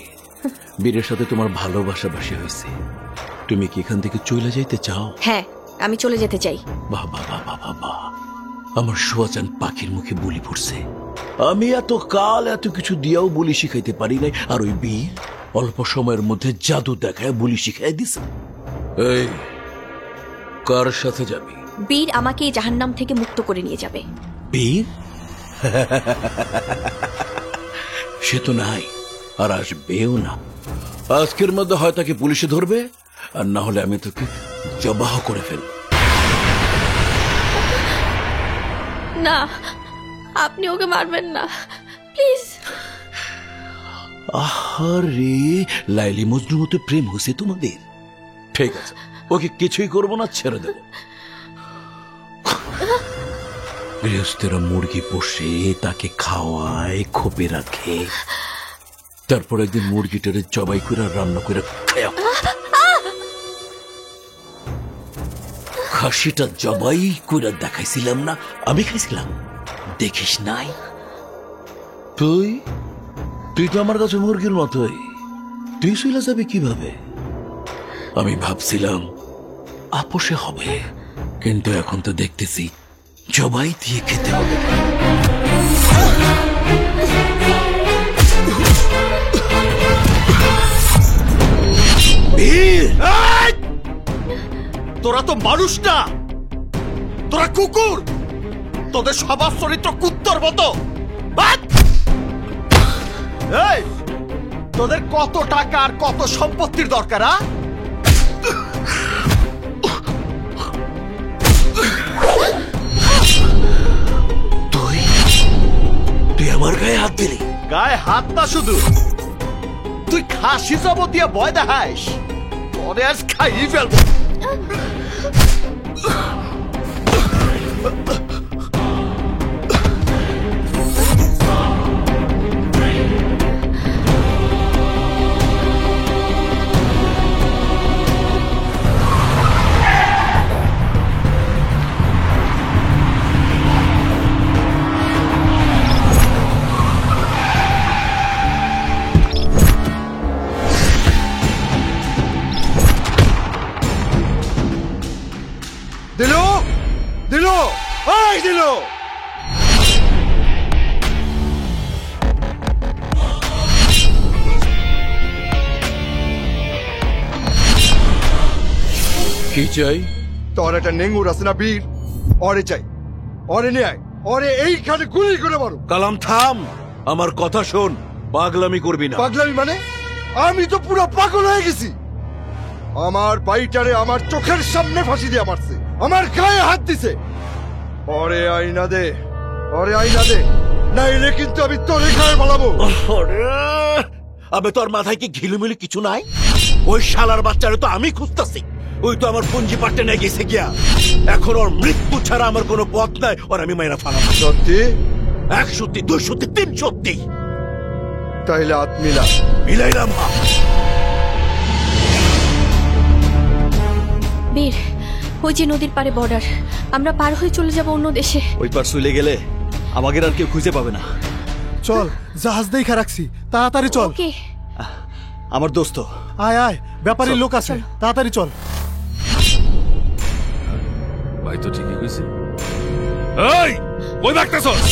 বীরের সাথে তোমার ভালোবাসাবাসি হয়েছে। তুমি কি এখান থেকে চলে যাইতে চাও? হ্যাঁ, আমি চলে যেতে চাই। বাবা বাবা বাবা, আমার সোয়াচান পাখির মুখে বলি পড়ছে। আমি এত কাল এত কিছু দিয়াও বলি শিখাইতে পারি নাই, আর ওই বীর অল্প সময়ের মধ্যে জাদু দেখায় বলি শিখাই দিছে। এই কার সাথে যাবি? বীর আমাকে এই জাহান্নাম থেকে মুক্ত করে নিয়ে যাবে। বীর? সে তো নাই, আর আসবেও না। আজকের মধ্যে হয় তাকে পুলিশে ধরবে, আর না হলে আমি তোকে জবাহ করে ফেলব। না, আপনি ওকে মারবেন না প্লিজ। আহারে, লাইলি মজনু মতো প্রেম হয়েছে তোমাদের? ঠিক আছে, ওকে কিছুই করবো না, ছেড়ে দেব। গৃহস্থেরা মুরগি পোষে, তাকে খাওয়ায়, খোপে রাখে, তারপর একদিন মুরগিটারে জবাই করে রান্না করে খায়। খাসিটা জবাই করে দেখাইছিলাম না, আমি খাইছিলাম, দেখিস নাই? তুই তুই তো আমার কাছে মুরগির মতোই, তুই চলে যাবি কিভাবে? আমি ভাবছিলাম আপোষে হবে, কিন্তু এখন তো দেখতেছি জবাই দিয়ে খেতে হবে। তোরা তো মানুষ না, তোরা কুকুর। তোদের স্বভাব চরিত্র কুত্তর মতো। এই, তোদের কত টাকা আর কত সম্পত্তির দরকার? তুই আমার গায়ে হাত দিলি? গায়ে হাত না, শুধু তুই খাসি জব দিয়ে ভয় দেখাস। তোরে আজ খাইয়ে ফেলবো। দিলু, দিলু, এই দিলু। কি চাই? তোর একটা নেঙ্গুর আছে না বীর, অরে চাই, অরে নিয়ে আয়, অরে এইখানে গুলি করে মারো। কালাম থাম, আমার কথা শোন, পাগলামি করবি না। পাগলামি মানে? আমি তো পুরো পাগল হয়ে গেছি। আমার বাইটারে আমার চোখের সামনে ফাঁসি দিয়ে মারছে, আমার গায়ে হাত দিছে। অরে আইনা দে, অরে আইনা দে, নাইলে কিন্তু আমি তোরে গায়ে মালাবো। আবে তোর মাথায় কি ঘিলুমিলি কিছু নাই? ওই শালার বাচ্চারে তো আমি খুঁজতাছি, ওই তো আমার পুঞ্জি পাট্টে নিয়ে গেছে গিয়া। এখন ওর মৃত্যু ছাড়া আমার কোনো পথ নাই, ওর আমি মাইরা ফালাবো। সত্যি? 1 সত্যি, 2 সত্যি, 3 সত্যি। তাইলে হাত মিলা। মিলাইলাম। বীর, ওই যে নদীর পারে বর্ডার, আমরা পার হয়ে চলে যাব অন্য দেশে। ওই পার চলে গেলে আমাকে আর কেউ খুঁজে পাবে না। চল, জাহাজ দেখা রাখছি, তাড়াতাড়ি চল। ওকে। আমার দোস্ত। আয় আয়, ব্যাপারী লোক আছে, তাড়াতাড়ি চল। ভাই তো ঠিকই কইছে। এই কই ভাগতাছস?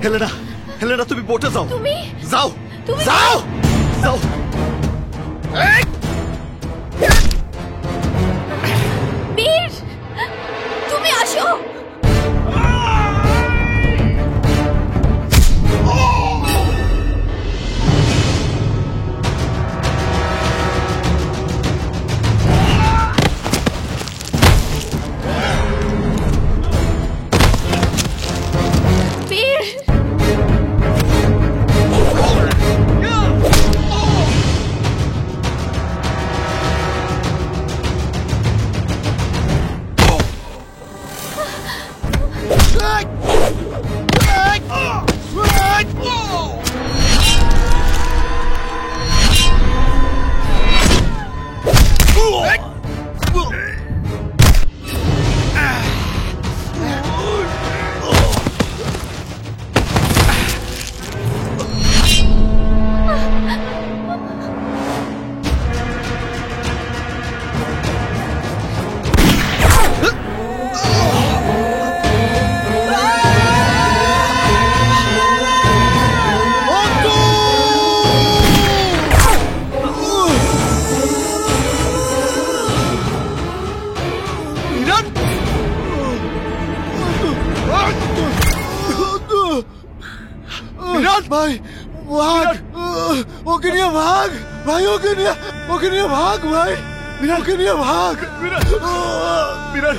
হেলেনা, হেলেনা তুমি বোটে যাও। তুমি যাও, তুমি যাও, যাও। বীর, তুমি আসো। ভাই ভাগ, ওকে নিয়ে ভাগ ভাই, ওকে নিয়ে ভাগ ভাই, ওকে নিয়ে ভাগ। বিরাট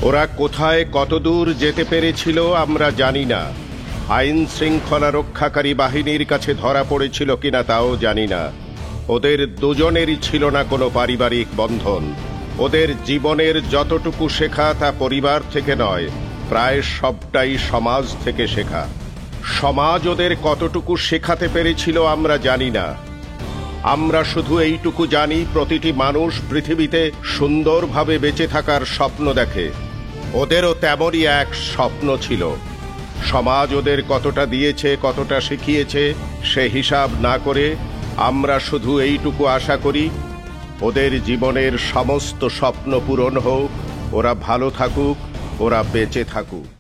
ওরা কোথায় কতদূর যেতে পেরেছিল আমরা জানি না। আইন শৃঙ্খলা রক্ষাকারী বাহিনীর কাছে ধরা পড়েছিল কিনা তাও জানি না। ওদের দুজনেরই ছিল না কোনো পারিবারিক বন্ধন। ওদের জীবনের যতটুকু শেখা তা পরিবার থেকে নয়, প্রায় সবটাই সমাজ থেকে শেখা। সমাজ ওদের কতটুকু শেখাতে পেরেছিল আমরা জানি না। আমরা শুধু এইটুকু জানি, প্রতিটি মানুষ পৃথিবীতে সুন্দরভাবে বেঁচে থাকার স্বপ্ন দেখে। ওদেরও তেমনই এক স্বপ্ন ছিল। সমাজ ওদের কতটা দিয়েছে, কতটা শিখিয়েছে সে হিসাব না করে আমরা শুধু এইটুকু আশা করি, ওদের জীবনের সমস্ত স্বপ্ন পূরণ হোক, ওরা ভালো থাকুক, ওরা বেঁচে থাকুক।